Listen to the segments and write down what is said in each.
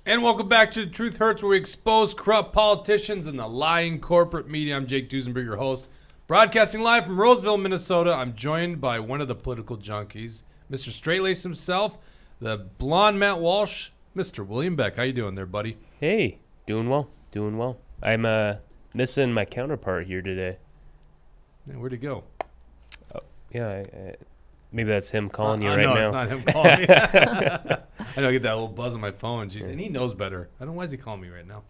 And welcome back to The Truth Hurts, where we expose corrupt politicians and the lying corporate media. I'm Jake Duesenberg, your host, broadcasting live from Roseville, Minnesota. I'm joined by one of the political junkies, Mr. Straightlace himself, the blonde Matt Walsh, Mr. William Beck. How you doing there, buddy? Hey, doing well. I'm missing my counterpart here today. Man, where'd he go? Oh, yeah, maybe that's him calling you right no, now. No, it's not him calling me. I know I get that little buzz on my phone. Jeez, and he knows better. I don't know why is he calling me right now.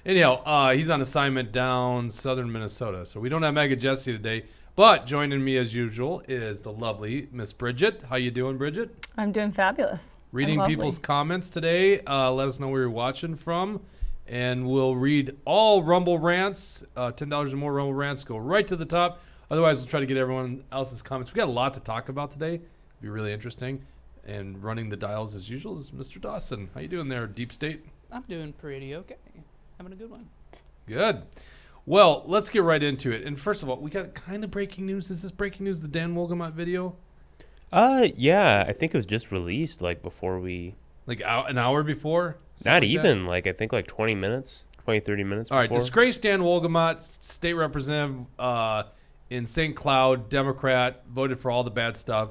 Anyhow, he's on assignment down southern Minnesota, so we don't have Mega Jesse today. But joining me as usual is the lovely Miss Bridget. How you doing, Bridget? I'm doing fabulous. Reading people's comments today. Let us know where you're watching from, and we'll read all Rumble rants. $10 or more Rumble rants go right to the top. Otherwise, we'll try to get everyone else's comments. We got a lot to talk about today. It'll be really interesting. And running the dials as usual is Mr. Dawson. How you doing there, Deep State? I'm doing pretty okay. Having a good one. Good. Well, let's get right into it. And first of all, we got kind of breaking news. Is this breaking news, the Dan Wolgamott video? Yeah, I think it was just released before we... An hour before? Not even. I think 20 minutes, 20, 30 minutes before. All right, disgraced Dan Wolgamott, state representative in St. Cloud, Democrat, voted for all the bad stuff.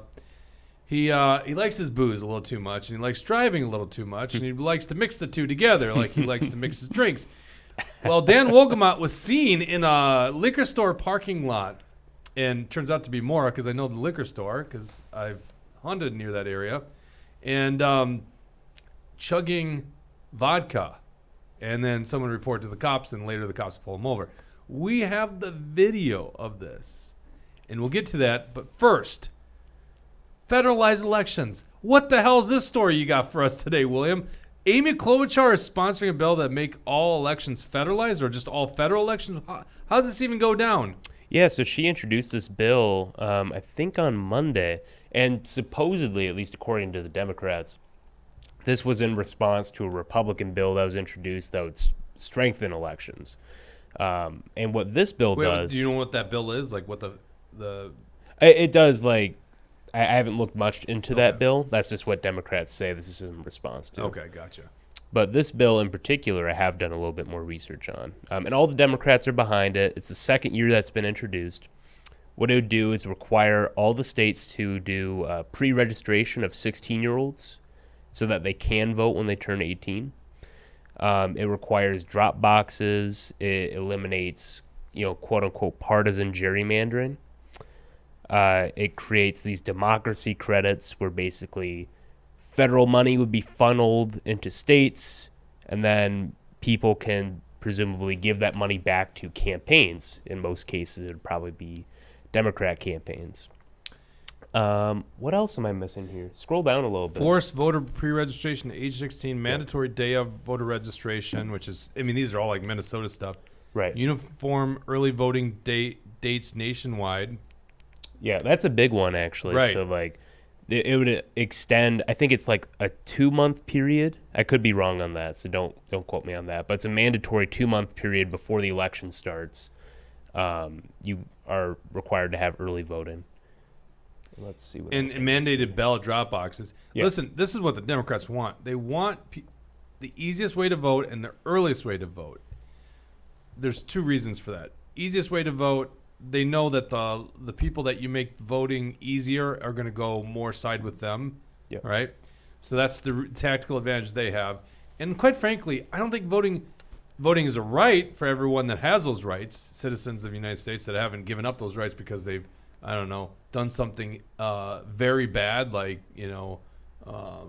He likes his booze a little too much, and he likes driving a little too much, and he likes to mix the two together, like he likes to mix his drinks. Well, Dan Wolgamott was seen in a liquor store parking lot, and turns out to be more because I know the liquor store because I've hunted near that area, and chugging vodka. And then someone reported to the cops, and later the cops pull him over. We have the video of this, and we'll get to that. But first, federalized elections. What the hell is this story you got for us today, William? Amy Klobuchar is sponsoring a bill that make all elections federalized, or just all federal elections. How does this even go down? Yeah, so she introduced this bill, I think on Monday, and supposedly, at least according to the Democrats, this was in response to a Republican bill that was introduced that would strengthen elections. And what this bill does... Do you know what that bill is? What the... It does, I haven't looked much into that bill. That's just what Democrats say this is in response to. Okay, gotcha. But this bill in particular, I have done a little bit more research on. And all the Democrats are behind it. It's the second year that's been introduced. What it would do is require all the states to do pre-registration of 16-year-olds so that they can vote when they turn 18. It requires drop boxes. It eliminates, quote-unquote, partisan gerrymandering. It creates these democracy credits where basically federal money would be funneled into states, and then people can presumably give that money back to campaigns. In most cases, it would probably be Democrat campaigns. What else am I missing here? Scroll down a little bit. Forced voter pre-registration to age 16, mandatory day of voter registration, which is, these are all Minnesota stuff. Right. Uniform early voting dates nationwide. Yeah, that's a big one, actually. Right. So, it would extend, I think it's a 2-month period. I could be wrong on that, so don't quote me on that. But it's a mandatory 2-month period before the election starts. You are required to have early voting. Let's see what and mandated ballot drop boxes. Yeah. Listen, this is what the Democrats want. They want the easiest way to vote and the earliest way to vote. There's 2 reasons for that. Easiest way to vote, they know that the people that you make voting easier are going to go more side with them, right? So that's the tactical advantage they have. And quite frankly, I don't think voting is a right for everyone that has those rights, citizens of the United States that haven't given up those rights because they've, done something very bad,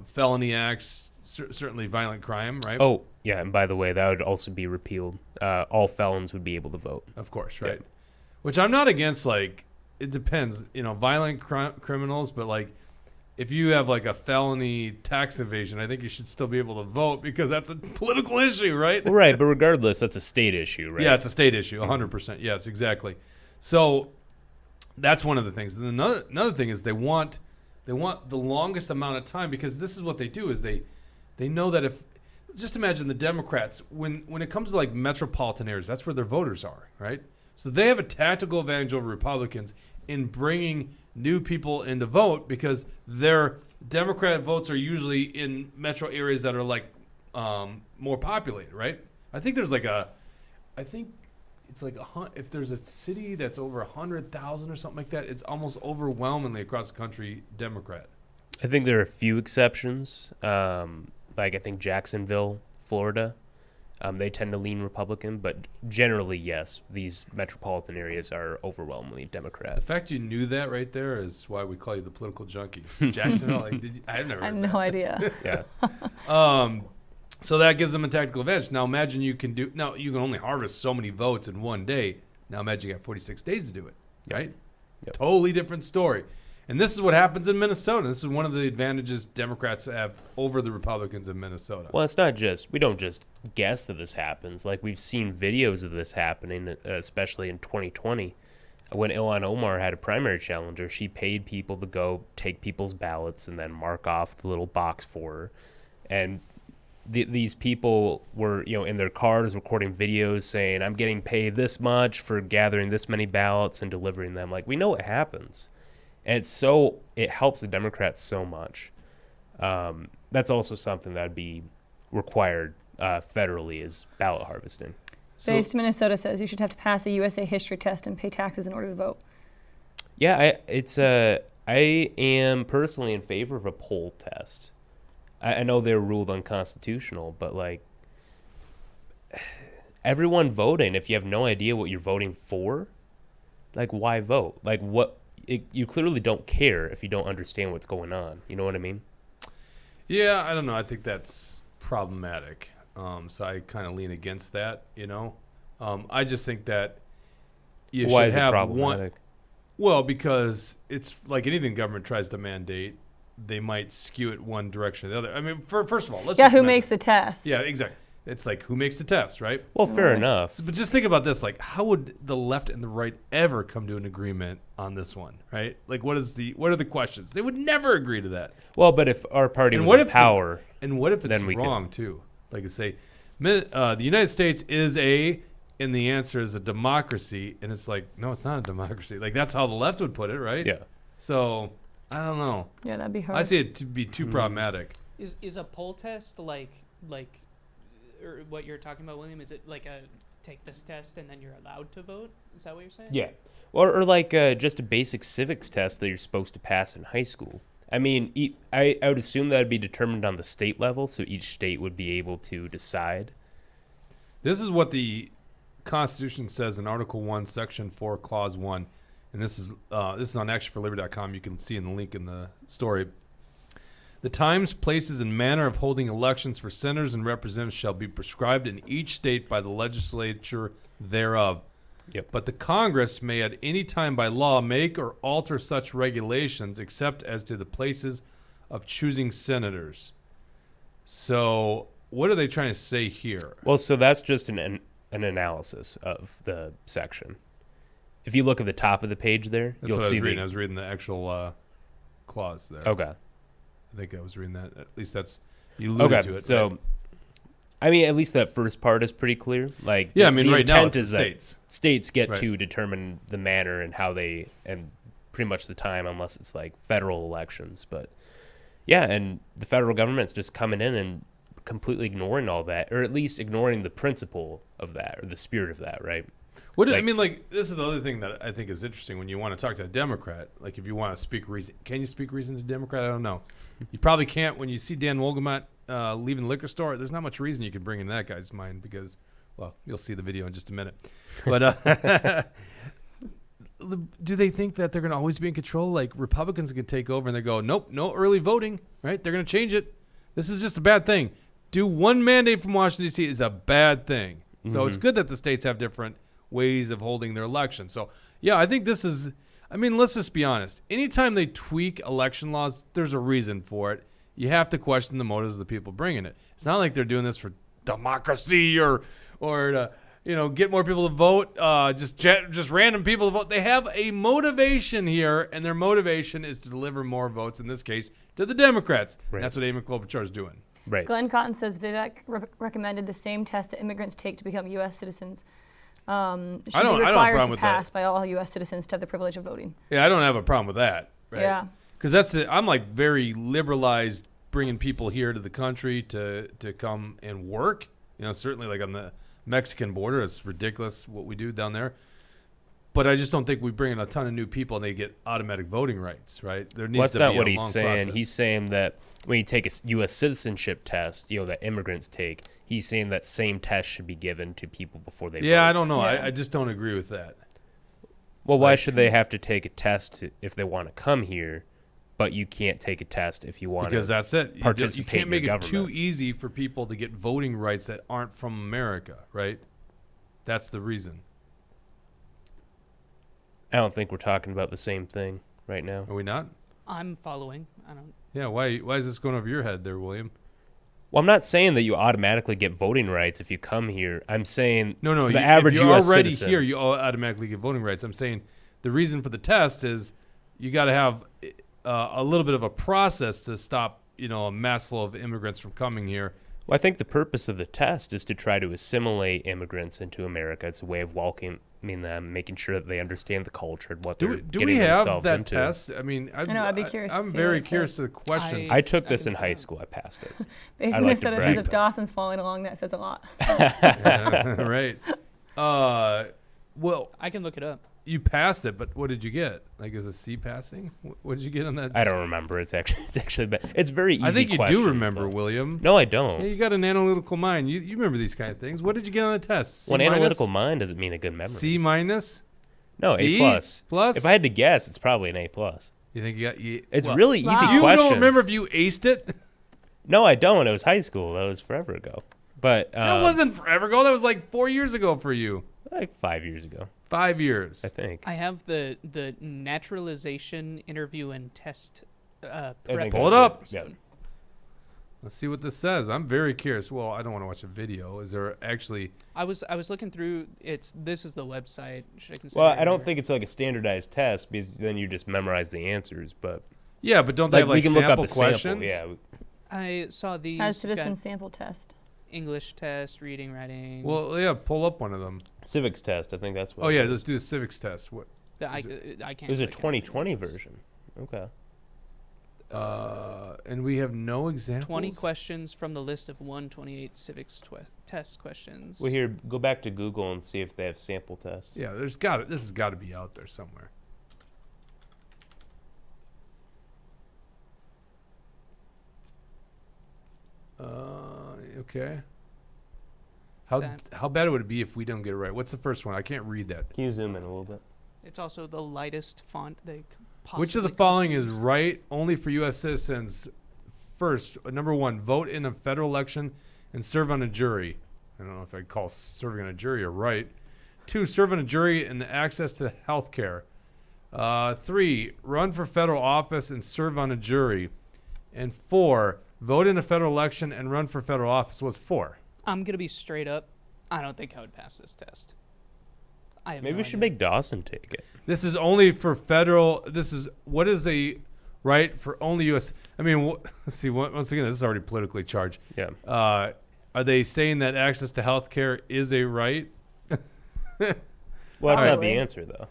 felony acts, certainly violent crime, right? Oh, yeah, and by the way, that would also be repealed. All felons would be able to vote. Of course, right? Yeah. Which I'm not against, it depends, violent criminals, but, if you have, a felony tax evasion, I think you should still be able to vote because that's a political issue, right? Well, right, but regardless, that's a state issue, right? Yeah, it's a state issue, 100%. Yes, exactly. So that's one of the things. And another thing is they want the longest amount of time because this is what they do is they know that if – just imagine the Democrats, when it comes to, metropolitan areas, that's where their voters are, right? So they have a tactical advantage over Republicans in bringing new people in to vote because their Democrat votes are usually in metro areas that are more populated, right? I think there's it's like if there's a city that's over 100,000 or something like that, it's almost overwhelmingly across the country Democrat. I think there are a few exceptions. Like I think Jacksonville, Florida, they tend to lean Republican, but generally, yes, these metropolitan areas are overwhelmingly The Democrat. fact you knew that right there is why we call you the political junkies. Jacksonville, I've never I heard have that. no idea. Yeah. So that gives them a tactical advantage. Now imagine you can only harvest so many votes in one day. Now imagine you got 46 days to do it, right? Yep. Totally different story. And this is what happens in Minnesota. This is one of the advantages Democrats have over the Republicans in Minnesota. Well, it's not just, we don't just guess that this happens. Like, we've seen videos of this happening, especially in 2020. When Ilhan Omar had a primary challenger, she paid people to go take people's ballots and then mark off the little box for her. And these people were, in their cars recording videos saying, I'm getting paid this much for gathering this many ballots and delivering them. Like, we know what happens. And it helps the Democrats so much. That's also something that would be required federally is ballot harvesting. Based Minnesota says you should have to pass a USA history test and pay taxes in order to vote. Yeah, I am personally in favor of a poll test. I know they're ruled unconstitutional, but like everyone voting, if you have no idea what you're voting for, like why vote? Like you clearly don't care if you don't understand what's going on. You know what I mean? Yeah, I don't know. I think that's problematic. So I kind of lean against that, I just think that you Why should is it have problematic? Well, because it's like anything government tries to mandate, they might skew it one direction or the other. I mean, first of all, let's just who imagine- makes the test? Yeah, exactly. It's like who makes the test, right? Well, fair enough. But just think about this: like, how would the left and the right ever come to an agreement on this one, right? Like, what are the questions? They would never agree to that. Well, but if our party And was what in if power, And what if it's Then we could- wrong too? Like, to say, the United States is and the answer is a democracy, and it's like, no, it's not a democracy. Like, that's how the left would put it, right? yeah. So, I don't know. Yeah, that'd be hard. I see it to be too problematic. Is a poll test like or what you're talking about, William? Is it like a take this test and then you're allowed to vote? Is that what you're saying? Yeah. Or like just a basic civics test that you're supposed to pass in high school. I mean, I would assume that would be determined on the state level, so each state would be able to decide. This is what the Constitution says in Article 1, Section 4, Clause 1. And this is on actionforliberty.com. You can see in the link in the story. The times, places, and manner of holding elections for senators and representatives shall be prescribed in each state by the legislature thereof. Yep. But the Congress may at any time by law make or alter such regulations except as to the places of choosing senators. So what are they trying to say here? Well, so that's just an analysis of the section. If you look at the top of the page there, That's you'll what I see was reading. I was reading the actual clause there. Okay. I think I was reading that. At least that's you alluded to it. So, right? I mean, at least that first part is pretty clear. Like, Yeah, I mean, the right now intent it's the is that states. states get Right. to determine the manner and how they, and pretty much the time, unless it's like federal elections. But yeah, and the federal government's just coming in and completely ignoring all that, or at least ignoring the principle of that, or the spirit of that, right? I mean, like, this is the other thing that I think is interesting when you want to talk to a Democrat. Like, if you want to speak reason, can you speak reason to a Democrat? I don't know. You probably can't. When you see Dan Wolgamott leaving the liquor store, there's not much reason you can bring in that guy's mind because, well, you'll see the video in just a minute. But do they think that they're going to always be in control? Like, Republicans can take over and they go, nope, no early voting, right? They're going to change it. This is just a bad thing. Do one mandate from Washington, D.C. is a bad thing. So it's good that the states have different ways of holding their elections. So, yeah, I think this is, I mean, let's just be honest. Anytime they tweak election laws, there's a reason for it. You have to question the motives of the people bringing it. It's not like they're doing this for democracy or to, get more people to vote, just random people to vote. They have a motivation here, and their motivation is to deliver more votes, in this case, to the Democrats. Right. That's what Amy Klobuchar is doing. Right. Glenn Cotton says Vivek recommended the same test that immigrants take to become U.S. citizens. Should I don't be have a required problem to with pass that. by all U.S. citizens to have the privilege of voting. Yeah, I don't have a problem with that. Right? Yeah. Because I'm like very liberalized bringing people here to the country to come and work. Certainly like on the Mexican border, it's ridiculous what we do down there. But I just don't think we bring in a ton of new people and they get automatic voting rights, right? There needs That's not to be what a he's long saying. process. He's saying that when you take a U.S. citizenship test, that immigrants take, he's saying that same test should be given to people before they vote. I don't know. Yeah. I just don't agree with that. Well, why should they have to take a test if they want to come here, but you can't take a test if you want Because to that's it. You participate can't in make your it too government? easy for people to get voting rights that aren't from America, right? That's the reason. I don't think we're talking about the same thing right now. Are we not? I'm following. I don't. Yeah. Why is this going over your head there, William? Well, I'm not saying that you automatically get voting rights if you come here. I'm saying No. for the average if you're U.S. already citizen, here, you automatically get voting rights. I'm saying the reason for the test is you got to have a little bit of a process to stop, a mass flow of immigrants from coming here. Well, I think the purpose of the test is to try to assimilate immigrants into America. It's a way of welcoming them, making sure that they understand the culture and what they're Do getting we have themselves that into. test? I mean, I know, I'd be curious to I'm see very what it curious says. to the questions. I took I this can in high tell. school. I passed it. Basically, like it to said brag. if Dawson's following along, that says a lot. Right. Well, I can look it up. you passed it, but what did you get? Like, is a C passing? What did you get on that? I don't remember. It's actually bad. It's very easy. I think you do questions, remember, though. William. No, I Yeah, don't. you got an analytical mind. You remember these kind of things. What did you get on the test? C Well, an minus? analytical mind doesn't mean a good memory. C minus? No, D A plus. plus? If I had to guess, it's probably an A plus. You think you got? It's well, really easy Wow. You questions. don't remember if you aced it? No, I don't. It was high school. That was forever ago. But That wasn't forever ago. That was like 4 years ago for you. like 5 years ago, 5 years. I think. I have the naturalization interview and test. I Prep think Pull it I up. did. Yeah. Let's see what this says. I'm very curious. Well, I don't want to watch a video. Is there actually? I was looking through. This is the website. Should I consider? Well, it I don't or- think it's like a standardized test because then you just memorize the answers. But Yeah, but don't they like have we like can look up sample a questions? sample. Yeah. I saw these. As We've got citizen sample test. English test, reading, writing. Well, yeah. Pull up one of them. Civics test. I think that's what. Oh it yeah, is. let's do a civics test. What? I It can't. was a click anything 2020 else. version. Okay. And we have no examples. 20 questions from the list of 128 civics test questions. Well, here, go back to Google and see if they have sample tests. Yeah, this has got to be out there somewhere. Okay. Sad. How bad would it be if we don't get it right? What's the first one? I can't read that. Can you zoom in a little bit? It's also the lightest font they could possibly. Which of the come up following is with. right only for U.S. citizens? First, number one, vote in a federal election and serve on a jury. I don't know if I'd call serving on a jury a right. 2, serve on a jury and access to health care. 3, run for federal office and serve on a jury. And 4, vote in a federal election and run for federal office. What's 4? I'm gonna be straight up. I don't think I would pass this test. I have Maybe no we should idea. make Dawson take it. This is only for federal. What is a right for only U.S. I mean, let's see. Once again, this is already politically charged. Yeah. Are they saying that access to health care is a right? Well, that's not Probably. the answer, though.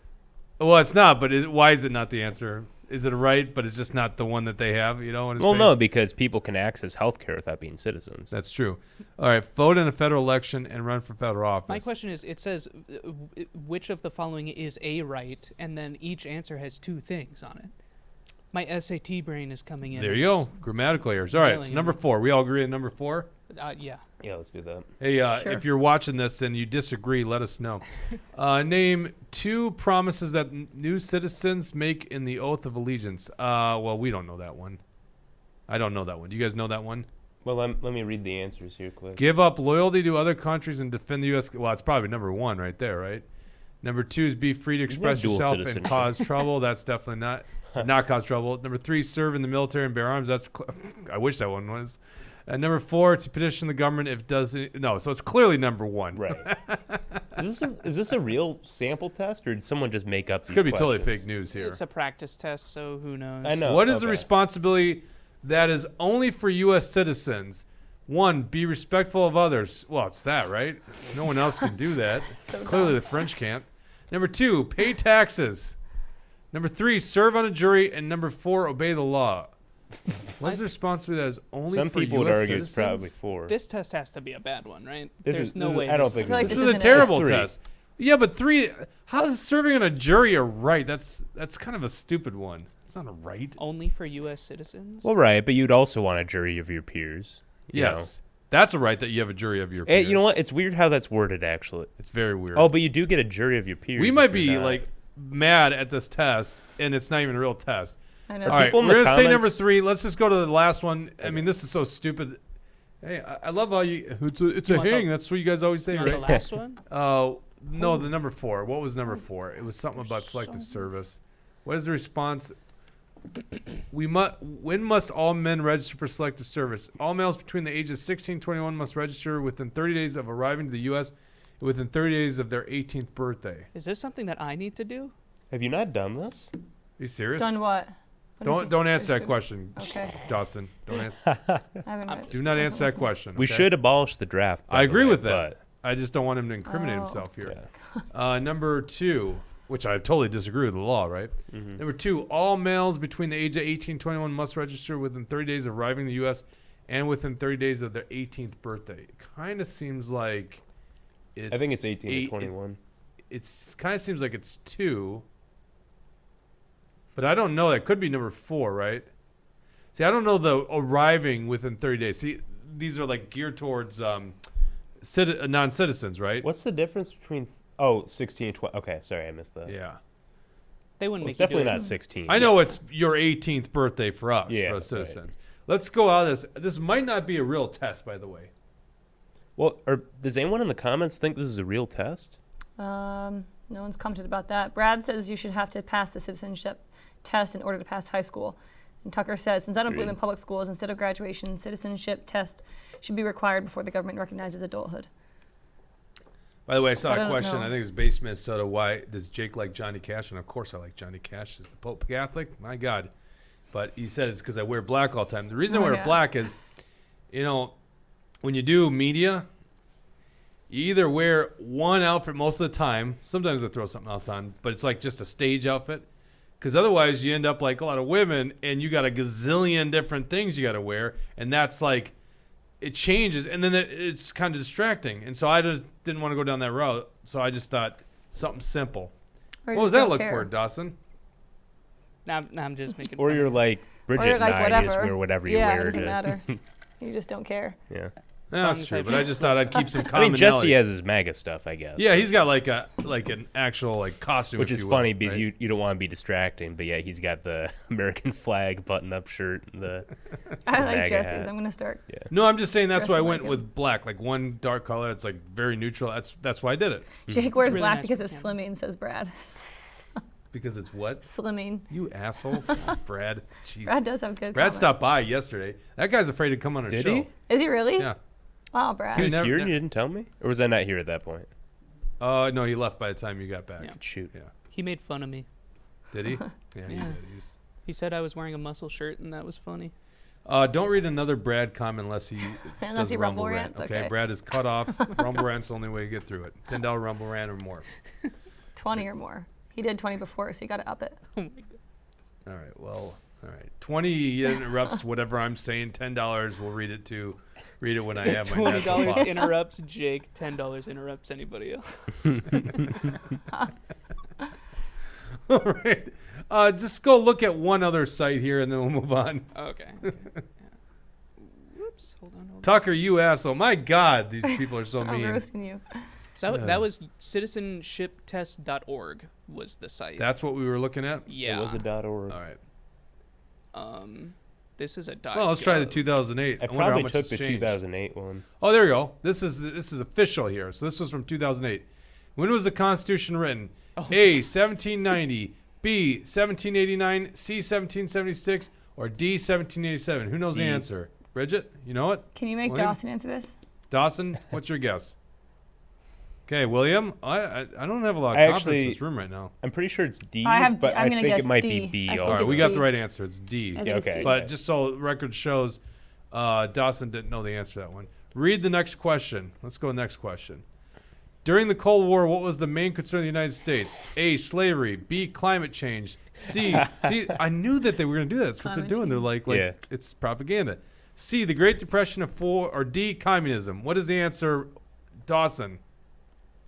Well, it's not. But why is it not the answer? Is it a right, but it's just not the one that they have? You know what I'm Well, saying? no, because people can access health care without being citizens. That's true. All right, vote in a federal election and run for federal office. My question is: it says which of the following is a right, and then each answer has 2 things on it. My SAT brain is coming in. There and you go. it's- Grammatical errors. All right, Nailing so it. number 4. We all agree on number 4. Yeah. Yeah, let's do that. Hey, Sure. if you're watching this and you disagree, let us know. Name 2 promises that new citizens make in the oath of allegiance. Well, we don't know that one. I don't know that one. Do you guys know that one? Well, let me read the answers here quick. Give up loyalty to other countries and defend the U.S. Well, it's probably number 1 right there, right? Number 2 is be free to have express dual yourself and citizenship. cause trouble. That's definitely not cause trouble. Number 3, serve in the military and bear arms. That's I wish that one was. Number 4, to petition the government if doesn't. No, so it's clearly number 1. Right. Is this a real sample test, or did someone just make up This these could be totally questions? fake news here. It's a practice test, so who knows? I know. What is the Okay. responsibility that is only for U.S. citizens? 1, be respectful of others. Well, it's that, right? No one else can do that. So Clearly, dumb. the French can't. Number 2, pay taxes. Number 3, serve on a jury. And number 4, obey the law. What is the responsibility that is only Some for people would US argue it's probably citizens? 4. This test has to be a bad one, right? This There's is- no this is- way. I don't this think I feel like This this is a isn't terrible Three. test. Yeah, but 3. How is serving on a jury a right? That's kind of a stupid one. It's not a right. only for U.S. citizens. Well, right, but you'd also want a jury of your peers. you know. Yes, that's a right that you have a jury of your Eh, peers. you know what? It's weird how that's worded, actually. It's very weird. Oh, but you do get a jury of your peers. we if might you're be not. like mad at this test, and it's not even a real test. I know. All right, people in we're the gonna say number comments- 3. Let's just go to the last one. I Okay. mean, this is so stupid. Hey, I love how you. It's You a want hang. the- That's what you guys always say, You want the right? last one? No, the number 4. What was number 4? It was something about selective service. What is the response? When must all men register for selective service? All males between the ages 16 and 21 must register within 30 days of arriving to the U.S. and within 30 days of their 18th birthday. Is this something that I need to do? Have you not done this? Are you serious? Done what? What is it? Don't answer that Registered? question, Okay. Dawson. Don't answer. I haven't read it. Do not answer that question. We okay? should abolish the draft. by I the agree way, with that. I just don't want him to incriminate Oh. himself but, here. yeah. Number 2, which I totally disagree with the law, right? Mhm. Number 2, all males between the age of 18 and 21 must register within 30 days of arriving in the U.S. and within 30 days of their 18th birthday. It kind of seems like it's... I think it's 18 to 21. It's kind of seems like it's 2. But I don't know. That could be number 4, right? See, I don't know the arriving within 30 days. See, these are like geared towards non-citizens, right? What's the difference between 16 and 12? Okay, sorry, I missed that. Yeah. They wouldn't Well, it's make you do definitely it. not 16. I know it's your 18th birthday for us, Yeah, for right. the citizens. Let's go out of this. This might not be a real test, by the way. Well, does anyone in the comments think this is a real test? No one's commented about that. Brad says you should have to pass the citizenship test in order to pass high school. And Tucker says, since I don't believe in Agreed. public schools, instead of graduation, citizenship test should be required before the government recognizes adulthood. By the way, I saw I a don't question. know. I think it was based in Minnesota. Why does Jake like Johnny Cash? And of course, I like Johnny Cash. Is the Pope Catholic? My God! But he said it's because I wear black all the time. The reason I Oh, wear yeah. black is, when you do media, you either wear one outfit most of the time. Sometimes I throw something else on, but it's like just a stage outfit. Because otherwise, you end up like a lot of women, and you got a gazillion different things you got to wear, and that's like. It changes, and then it's kind of distracting. And so I just didn't want to go down that route. So I just thought something simple. Or you What was just that don't look care. for, Dawson? Now I'm just making Or fun you're of like Bridget Or and like I whatever. just wear whatever you yeah, wear. it doesn't to- matter. You just don't care. Yeah. That's Songs true, I've but I heard. just thought I'd keep some I commonality. mean, Jesse has his MAGA stuff, I guess. Yeah, he's got like an actual like costume, Which if is you will, funny because right? you don't want to be distracting, but yeah, he's got the American flag button-up shirt. The I like MAGA Jesse's. hat. I'm gonna start. yeah. No, I'm just saying that's why I Dressing went like him. with black, like one dark color. It's like very neutral. That's why I did it Jake wears really black nice because for it's the camera. slimming, says Brad. because it's what Slimming. you asshole, Brad. Jeez. Brad does have good. Brad comments. stopped by yesterday. That guy's afraid to come on our Did show. he? Is he really? Yeah. Wow, Brad. He was never- here ne- and you didn't tell me? Or was I not here at that point? No, he left by the time you got back. Yeah. Shoot. Yeah. He made fun of me. Did he? Yeah, he Yeah. did. He's. He said I was wearing a muscle shirt, and that was funny. Don't read another Brad comment unless he Unless does he a Rumble Rumble rant. rants, Okay, okay. Brad is cut off. Rumble rant's the only way to get through it. $10 Rumble rant or more. 20 or more. He did 20 before, so you got to up it. Oh my god. All right. Well. All right. 20 he interrupts whatever I'm saying. $10 we'll read it to. Read it when I have my natural $20 boss. interrupts Jake. $10 interrupts anybody else. All right. Just go look at one other site here, and then we'll move on. Okay. Yeah. Whoops. Hold on. Tucker, you asshole! My God, these people are so I'm mean. roasting you. So that was citizenshiptest.org was the site. That's what we were looking at. yeah. It was a .org. All right. This is a dot. Well, let's try the gov. 2008. I wonder how probably much took it's the changed. 2008 one. Oh, there we go. This is official here. So this was from 2008. When was the Constitution written? Oh. A. 1790. B. 1789. C. 1776. Or D. 1787. Who knows the D. answer? Bridget, you know it? Can you make William? Dawson answer this? Dawson, what's your guess? Okay, William. I don't have a lot of I confidence in actually- this room right now. I'm pretty sure it's D, I have D- but I'm I gonna think guess it might D. be B I think All also. right, we it's got D. the right answer. It's D. I think Yeah, it's okay. D. But just so record shows, Dawson didn't know the answer to that one. Read the next question. Let's go next question. During the Cold War, what was the main concern of the United States? A, slavery. B, climate change. C, see, I knew that they were going to do that. That's what Climate they're doing. They're like Yeah. it's propaganda. C, the Great Depression of four, or D, communism. What is the answer, Dawson?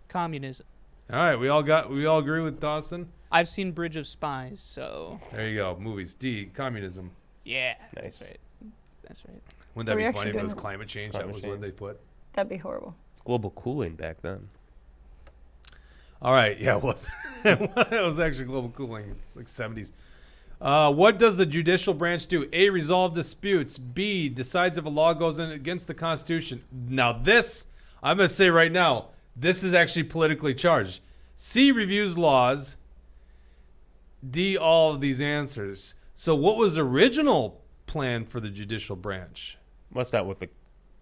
Communism. All right, we all agree with Dawson. I've seen Bridge of Spies, so There you go. Movies. D, communism. yeah, Nice. that's right. That's right. Wouldn't Are that we be actually funny if it was doing- climate change? Climate That was what change. they put. That'd be horrible. It's global cooling back then. All right, yeah, it was. It was actually global cooling. It's like 70s. What does the judicial branch do? A, resolve disputes. B, decides if a law goes in against the Constitution. Now this, I'm going to say right now, this is actually politically charged. C, reviews laws. D, all of these answers. So what was the original plan for the judicial branch? What's not what the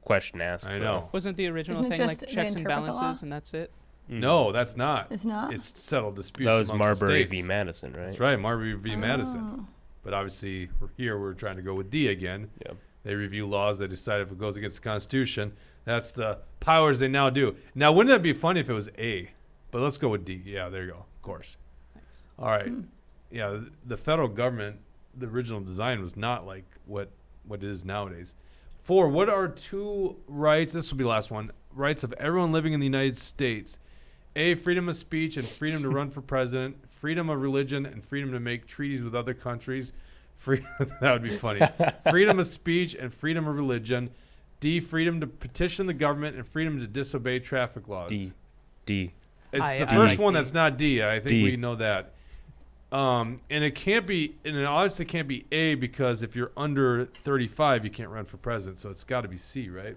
question asks? I though. know. Wasn't the original Isn't it thing like just they checks and interpret the law? balances and that's it? No, that's not. It's not? It's settled disputes That was amongst the Marbury states. v. Madison, right? That's right, Marbury v. Madison. Oh. But obviously, we're trying to go with D again. Yep. They review laws. They decide if it goes against the Constitution. That's the powers they now do. Now, wouldn't that be funny if it was A? But let's go with D. Yeah, there you go. Of course. Thanks. All right. Yeah, the federal government, the original design was not like what it is nowadays. 4, what are 2 rights? This will be the last one. Rights of everyone living in the United States. A, freedom of speech and freedom to run for president. Freedom of religion and freedom to make treaties with other countries. That would be funny. Freedom of speech and freedom of religion. D, freedom to petition the government and freedom to disobey traffic laws. D. It's I the first like one D. that's not D. I think D. we know that. And it can't be, and it obviously can't be A because if you're under 35, you can't run for president. So it's got to be C, right?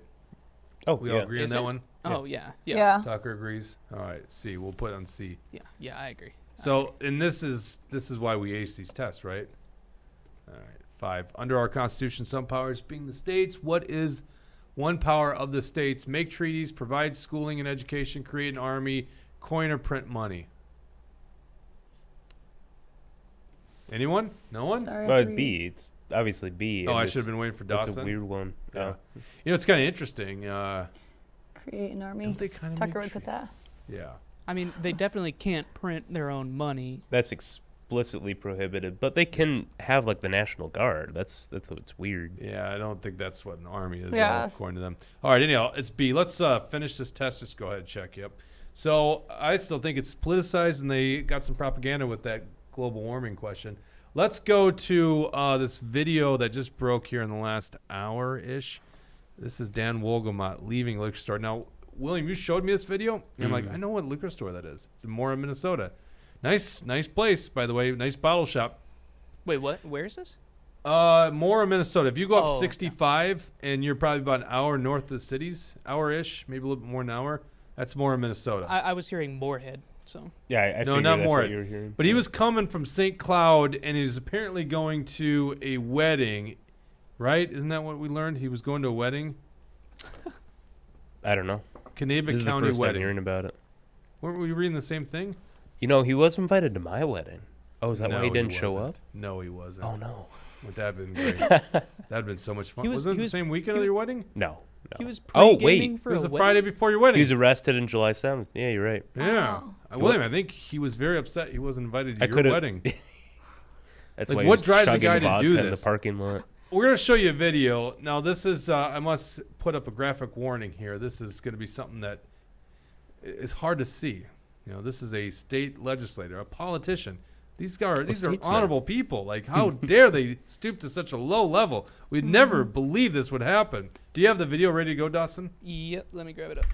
Oh, We yeah. all agree on Is that it? one? Oh yeah. Yeah. Tucker agrees. All right, C. We'll put it on C. Yeah, I agree. So, and this is why we ace these tests, right? All right, 5. Under our Constitution, some powers being the states. What is one power of the states? Make treaties, provide schooling and education, create an army, coin or print money. Anyone? No one? Sorry, Well, I it's forget. B. It's obviously B. Oh, and I this- should have been waiting for That's Dawson. a weird one. Yeah. You know, it's kind of interesting. Create an army. Don't they kind of Tucker would put that. Yeah. I mean, they definitely can't print their own money. That's explicitly prohibited, but they can have like the National Guard. That's what's weird. Yeah, I don't think that's what an army is, Yeah. according to them. All right, anyhow, it's B. Let's finish this test. Just go ahead and check. Yep. So I still think it's politicized, and they got some propaganda with that global warming question. Let's go to this video that just broke here in the last hour-ish. This is Dan Wolgamott leaving liquor store. Now, William, you showed me this video, and I'm like, I know what liquor store that is. It's in Mora, Minnesota. Nice place, by the way. Nice bottle shop. Wait, what? Where is this? Mora, Minnesota. If you go up Oh, 65 and you're probably about an hour north of the cities, hour-ish, maybe a little bit more than an hour, that's Mora, Minnesota. I was hearing Moorhead, so Yeah, I No, figured not that's more. what you were hearing. But he was coming from St. Cloud, and he was apparently going to a wedding, right? Isn't that what we learned? He was going to a wedding? I don't know. Canaba This is the County first time wedding. hearing about it. Weren't we reading the same thing? You know, he was invited to my wedding. Oh, is that No, why he didn't show wasn't. up? No, he wasn't. Oh no. Would that have been great? That'd have been so much fun. He was- Wasn't it he the was- same weekend he of was- your wedding? No. he was Oh, pre-gaming wait. for It was a the wedding? Friday before your wedding. He was arrested on July 7th. Yeah, you're right. Yeah. Oh. William, I think he was very upset he wasn't invited to I your could've- wedding. That's Like, why he what was drives a chugging guy to vodka do in this? the parking lot. We're going to show you a video. Now, this is, I must put up a graphic warning here. This is going to be something that is hard to see. You know, this is a state legislator, a politician. These are statesman. honorable people. Like, how dare they stoop to such a low level? We'd never believe this would happen. Do you have the video ready to go, Dawson? Yep, let me grab it up.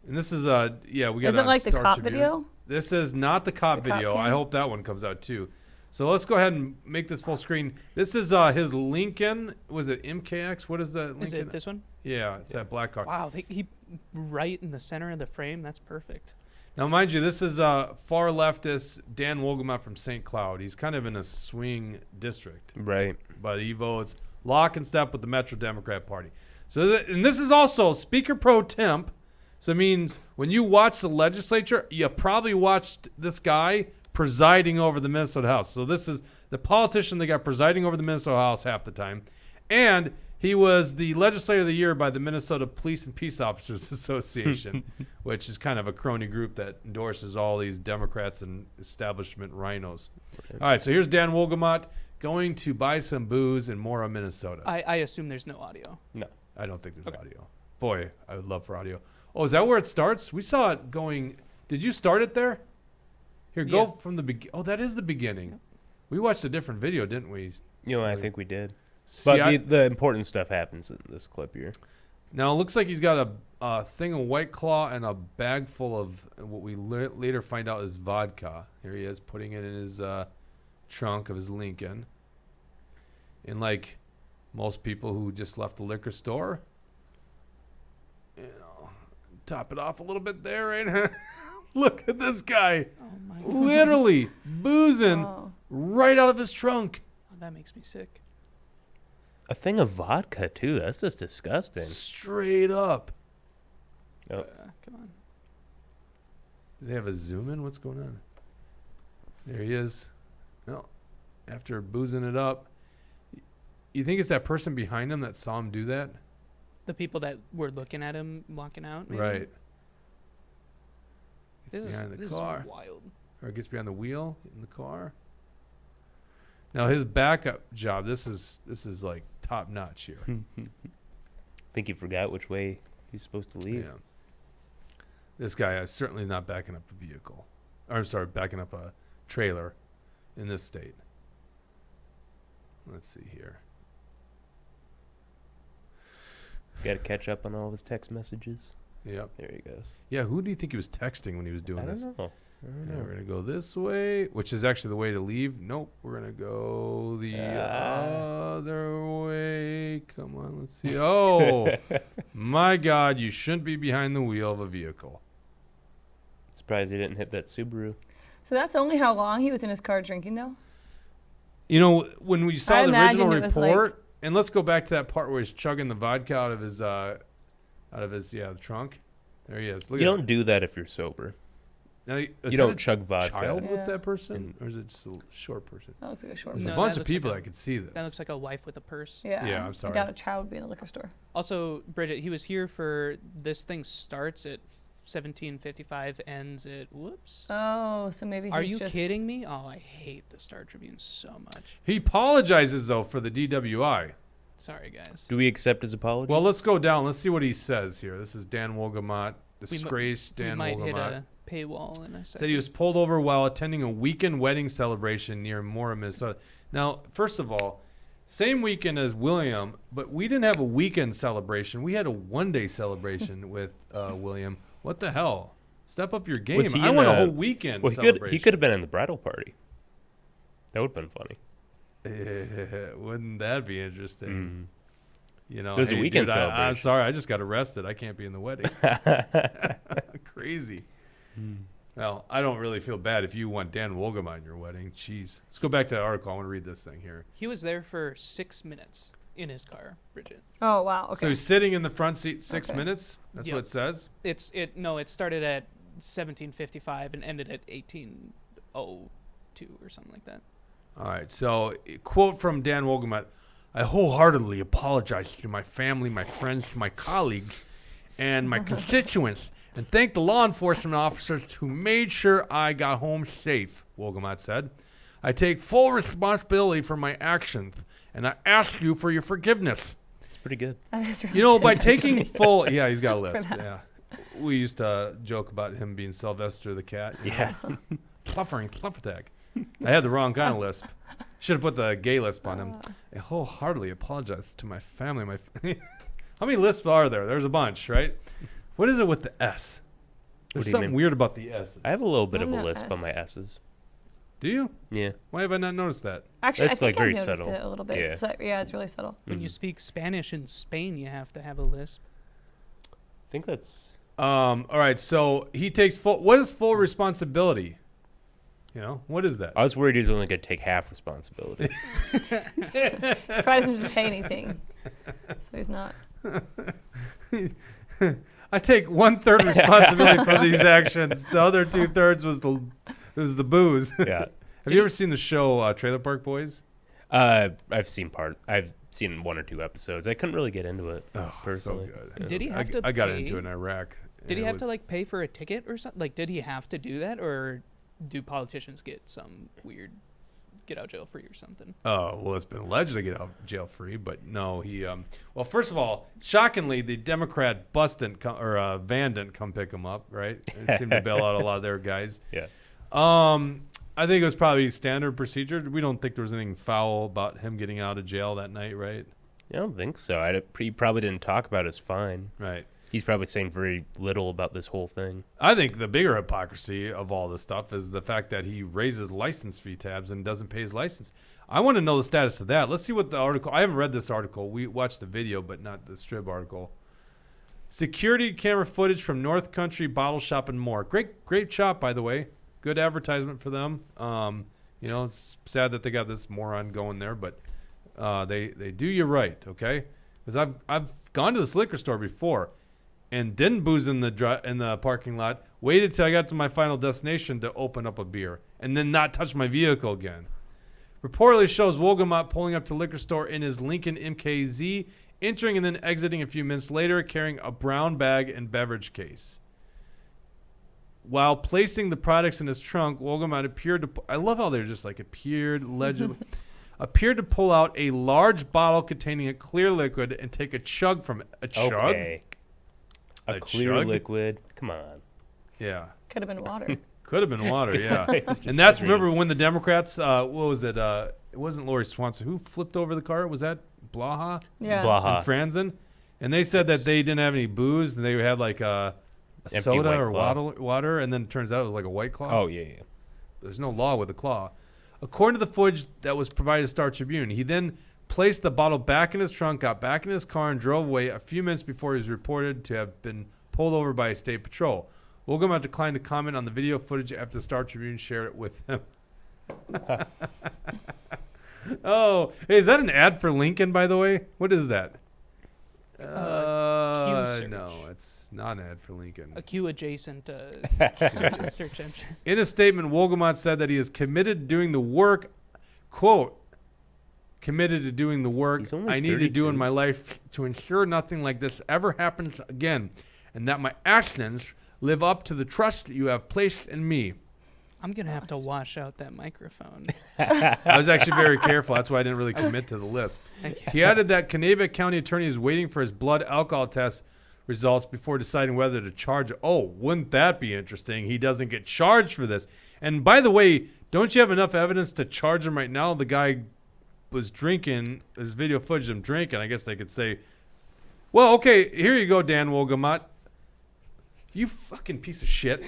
And this is, yeah, we got Is it it on like the Star cop Tribune. video? This is not the cop The cop video. I cam? hope that one comes out too. So let's go ahead and make this full screen. This is his Lincoln. Was it MKX? What is the Lincoln? Is it this one? Yeah, it's that black car. Wow, he right in the center of the frame. That's perfect. Now, mind you, this is far leftist Dan Wolgamott from St. Cloud. He's kind of in a swing district, Right. but he votes lock and step with the Metro Democrat Party. So, and this is also Speaker Pro Temp. So it means when you watch the legislature, you probably watched this guy presiding over the Minnesota House. So this is the politician that got presiding over the Minnesota House half the time. And He was the legislator of the year by the Minnesota Police and Peace Officers Association, which is kind of a crony group that endorses all these Democrats and establishment rhinos. All right, so here's Dan Wolgamott going to buy some booze in Mora, Minnesota. I assume there's no audio. No. I don't think there's Okay. audio. Boy, I would love for audio. Oh, is that where it starts? We saw it going. Did you start it there? Here, go Yeah. from the beginning. Oh, that is the beginning. We watched a different video, didn't we? I think we did. See, But the important stuff happens in this clip here. now it looks like he's got a thing of White Claw and a bag full of what we later find out is vodka. Here he is putting it in his trunk of his Lincoln. And like most people who just left the liquor store, top it off a little bit there, right? Look at this guy. Oh my god. Literally boozing Oh. right out of his trunk. Oh, that makes me sick. A thing of vodka, too. That's just disgusting. Straight up. Oh. Come on. Do they have a zoom in? What's going on? There he is. No. After boozing it up. You think it's that person behind him that saw him do that? The people that were looking at him walking out. Maybe? Right. Gets This behind is, the this car. is wild. Or gets behind the wheel in the car. Now his backup job, this is like top notch here. Think he forgot which way he's supposed to leave. Yeah. This guy is certainly not backing up a vehicle. Or, I'm sorry, backing up a trailer in this state. Let's see here. Got to catch up on all of his text messages. Yep. There he goes. Yeah, who do you think he was texting when he was I doing this? don't know. Yeah, we're going to go this way, which is actually the way to leave. Nope, we're going to go the other way. Come on, let's see. Oh, my God, you shouldn't be behind the wheel of a vehicle. Surprised he didn't hit that Subaru. So that's only how long he was in his car drinking, though? You know, when we saw I the original imagined it was report, and let's go back to that part where he's chugging the vodka out of his the trunk. There he is. Look You at don't do that if you're sober. Now, is You that don't a chug vodka. child with Yeah. that person, or is it just a short person? That looks like a short There's one. a No, bunch that of looks like people a- that could see this. That looks like a wife with a purse. Yeah. Yeah, I'm sorry. I doubt a child would be in a liquor store. Also, Bridget, he was here for this thing starts at 17:55, ends at whoops. Oh, so maybe he's Are you just... kidding me? Oh, I hate the Star Tribune so much. He apologizes though for the DWI. Sorry, guys. Do we accept his apology? Well, let's go down. Let's see what he says here. This is Dan Wolgamott, disgraced We Dan might hit Wolgamott. a paywall in a second. Said he was pulled over while attending a weekend wedding celebration near Mora, Minnesota. Now, first of all, same weekend as William, but we didn't have a weekend celebration. We had a one-day celebration with William. What the hell? Step up your game. Was he I in want a a- whole weekend well, he celebration. could have been in the bridal party. That would have been funny. Wouldn't that be interesting? Mm. You know, It was a weekend dude, I'm celebration. sorry, I just got arrested. I can't be in the wedding. Crazy. Well, I don't really feel bad if you want Dan Wolgamott in your wedding. Jeez. Let's go back to that article. I want to read this thing here. He was there for 6 minutes in his car, Bridget. Oh, wow. Okay. So he's sitting in the front seat 6 Okay. minutes? That's Yep. what it says? It started at 17:55 and ended at 18:02 or something like that. All right. So, quote from Dan Wolgamott: I wholeheartedly apologize to my family, my friends, my colleagues, and my constituents, and thank the law enforcement officers who made sure I got home safe, Wolgamott said. I take full responsibility for my actions, and I ask you for your forgiveness. It's pretty good. That is really You know, by good. taking full... Yeah, he's got a lisp. that. Yeah. We used to joke about him being Sylvester the cat. Yeah. Pluffering, Pluffertag. I had the wrong kind of lisp. Should have put the gay lisp on him. I wholeheartedly apologize to my family. How many lisps are there? There's a bunch, right? What is it with the S? There's do you something mean? weird about the S. I have a little bit of a No lisp on S. my S's. Do you? Yeah. Why have I not noticed that? Actually, That's, I like, think very I've noticed subtle. it a little bit. Yeah. Yeah, it's really subtle. When you Mhm. speak Spanish in Spain, you have to have a lisp. I think that's... All right, so he takes full... What is full responsibility? You know, what is that? I was worried he was only going to take half responsibility. Probably doesn't have to pay anything. So he's not. I take 1/3 responsibility for these actions. The other 2/3 was the booze. Yeah. Have you ever seen the show Trailer Park Boys? I've seen part. I've seen 1 or 2 episodes. I couldn't really get into it Oh, personally. so good. Yeah. Did he have to I got pay- into it in Iraq. Did and he it have to was- like pay for a ticket or something? Like, did he have to do that, or do politicians get some weird get out jail free or something? Oh, well, it's been alleged to get out jail free, but no, he. Well, first of all, shockingly, the Democrat bus didn't come, or van didn't come pick him up. Right? They seemed to bail out a lot of their guys. Yeah. I think it was probably standard procedure. We don't think there was anything foul about him getting out of jail that night, right? I don't think so. He probably didn't talk about his fine. Right. He's probably saying very little about this whole thing. I think the bigger hypocrisy of all this stuff is the fact that he raises license fee tabs and doesn't pay his license. I want to know the status of that. Let's see what the article. I haven't read this article. We watched the video, but not the Strib article. Security camera footage from North Country Bottle Shop and more. Great shop, by the way. Good advertisement for them. It's sad that they got this moron going there, but they do you right, okay? Because I've gone to this liquor store before and didn't booze in the parking lot. Waited till I got to my final destination to open up a beer, and then not touch my vehicle again. Reportedly shows Wolgamott pulling up to liquor store in his Lincoln MKZ, entering and then exiting a few minutes later, carrying a brown bag and beverage case. While placing the products in his trunk, Wolgamott appeared to. I love how they're just like appeared to pull out a large bottle containing a clear liquid and take a chug from it. A chug? Okay. A A clear chug? liquid. Come on. Yeah. Could have been water. Could have been water, yeah. Just And that's, wondering. remember when the Democrats, what was it? It wasn't Lori Swanson. Who flipped over the car? Was that Blaha Yeah. Blaha. and Franzen? And they said that they didn't have any booze and they had like a Empty soda White or Claw. water. And then it turns out it was like a White Claw. Oh, yeah. There's no law with a claw. According to the footage that was provided to Star Tribune, he then placed the bottle back in his trunk, got back in his car, and drove away a few minutes before he was reported to have been pulled over by a state patrol. Wolgamott declined to comment on the video footage after the Star Tribune shared it with him. Oh, hey, is that an ad for Lincoln, by the way? What is that? Q-search. No, it's not an ad for Lincoln. A Q adjacent search engine. In a statement, Wolgamott said that he is committed to doing the work, quote, committed to doing the work He's only I need to do 32. in my life to ensure nothing like this ever happens again, and that my actions live up to the trust that you have placed in me. I'm gonna have to wash out that microphone. I was actually very careful. That's why I didn't really commit to the list. Thank you. He added that Kanabec County attorney is waiting for his blood alcohol test results before deciding whether to charge. Oh, wouldn't that be interesting? He doesn't get charged for this. And by the way, don't you have enough evidence to charge him right now? The guy was drinking. There's video footage of him drinking. I guess they could say, well, okay, here you go, Dan Wolgamott. You fucking piece of shit.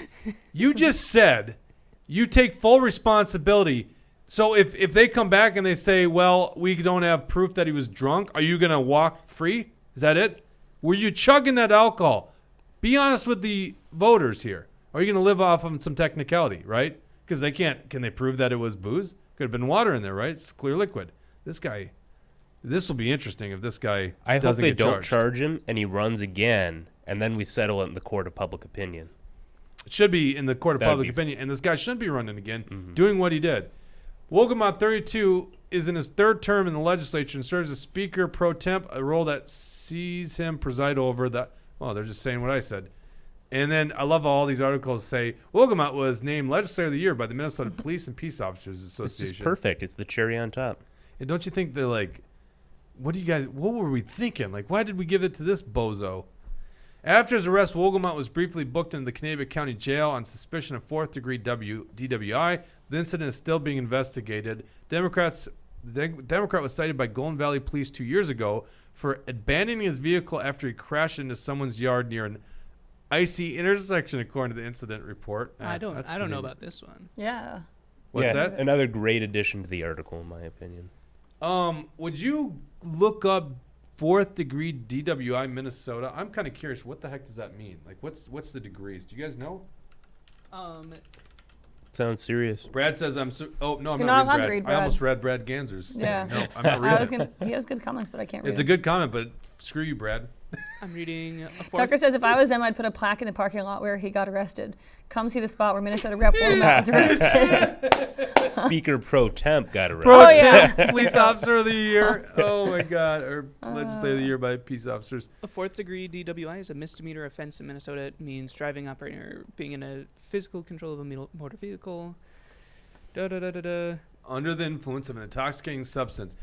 You just said you take full responsibility. So if they come back and they say, well, we don't have proof that he was drunk, are you going to walk free? Is that it? Were you chugging that alcohol? Be honest with the voters here. Are you going to live off of some technicality, right? Because they can't. Can they prove that it was booze? Could have been water in there, right? It's clear liquid. This will be interesting if this guy I hope doesn't they get don't charged. charge him and he runs again, and then we settle it in the court of public opinion. It should be in the court of That'd public be- opinion, and this guy shouldn't be running again, doing what he did. Wolgamott, 32, is in his third term in the legislature and serves as Speaker pro temp, a role that sees him preside over the. Oh, they're just saying what I said. And then I love all these articles say Wolgamott was named Legislator of the Year by the Minnesota Police and Peace Officers This Association. is perfect. It's the cherry on top. And don't you think they're like, what were we thinking? Like, why did we give it to this bozo? After his arrest, Wolgamott was briefly booked into the Kanabec County Jail on suspicion of fourth-degree DWI. The incident is still being investigated. The Democrat was cited by Golden Valley Police 2 years ago for abandoning his vehicle after he crashed into someone's yard near an icy intersection, according to the incident report. I don't That's know convenient. about this one. Yeah. What's Yeah, that? Another great addition to the article, in my opinion. Would you look up fourth degree DWI Minnesota? I'm kind of curious. What the heck does that mean? Like, what's the degrees? Do you guys know? Sounds serious. Brad says I'm. Oh no, I'm You're not not allowed to reading read Brad. I Brad. almost read Brad Ganser's. Yeah. No, I'm not reading. He has good comments, but I can't read It's a them. good comment, but screw you, Brad. I'm reading a fourth. Tucker says, if I was them, I'd put a plaque in the parking lot where he got arrested. Come see the spot where Minnesota Rep. Woolgamatt was arrested. Speaker pro temp got arrested. Pro Oh, yeah. temp police officer of the year. Oh my God. Or legislator of the year by peace officers. A fourth degree DWI is a misdemeanor offense in Minnesota. It means driving, operating, or being in a physical control of a motor vehicle. Under the influence of an intoxicating substance.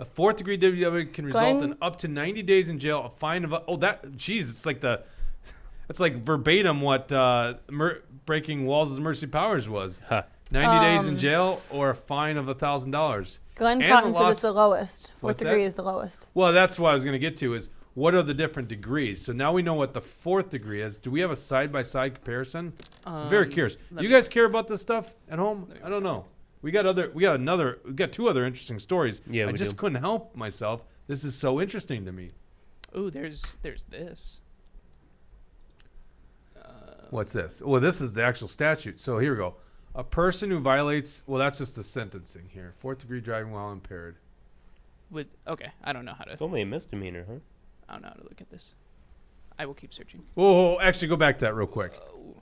A fourth degree DWI can result in up to 90 days in jail, a fine of it's like verbatim what breaking Walls' Mercy Powers was. Huh. 90 days in jail or a fine of $1,000. Glenn And Cotton the says loss- it's the lowest. Fourth What's degree that? is the lowest. Well, that's what I was going to get to is what are the different degrees? So now we know what the fourth degree is. Do we have a side-by-side comparison? I'm very curious. Do you guys care about this stuff at home? I don't know. We got two other interesting stories. Yeah, I we just do. couldn't help myself. This is so interesting to me. Oh, there's this. What's this? Well, this is the actual statute. So here we go. A person who violates, well, that's just the sentencing here. Fourth degree driving while impaired. Okay, I don't know how to. It's only a misdemeanor, huh? I don't know how to look at this. I will keep searching. Whoa, actually go back to that real quick. Oh,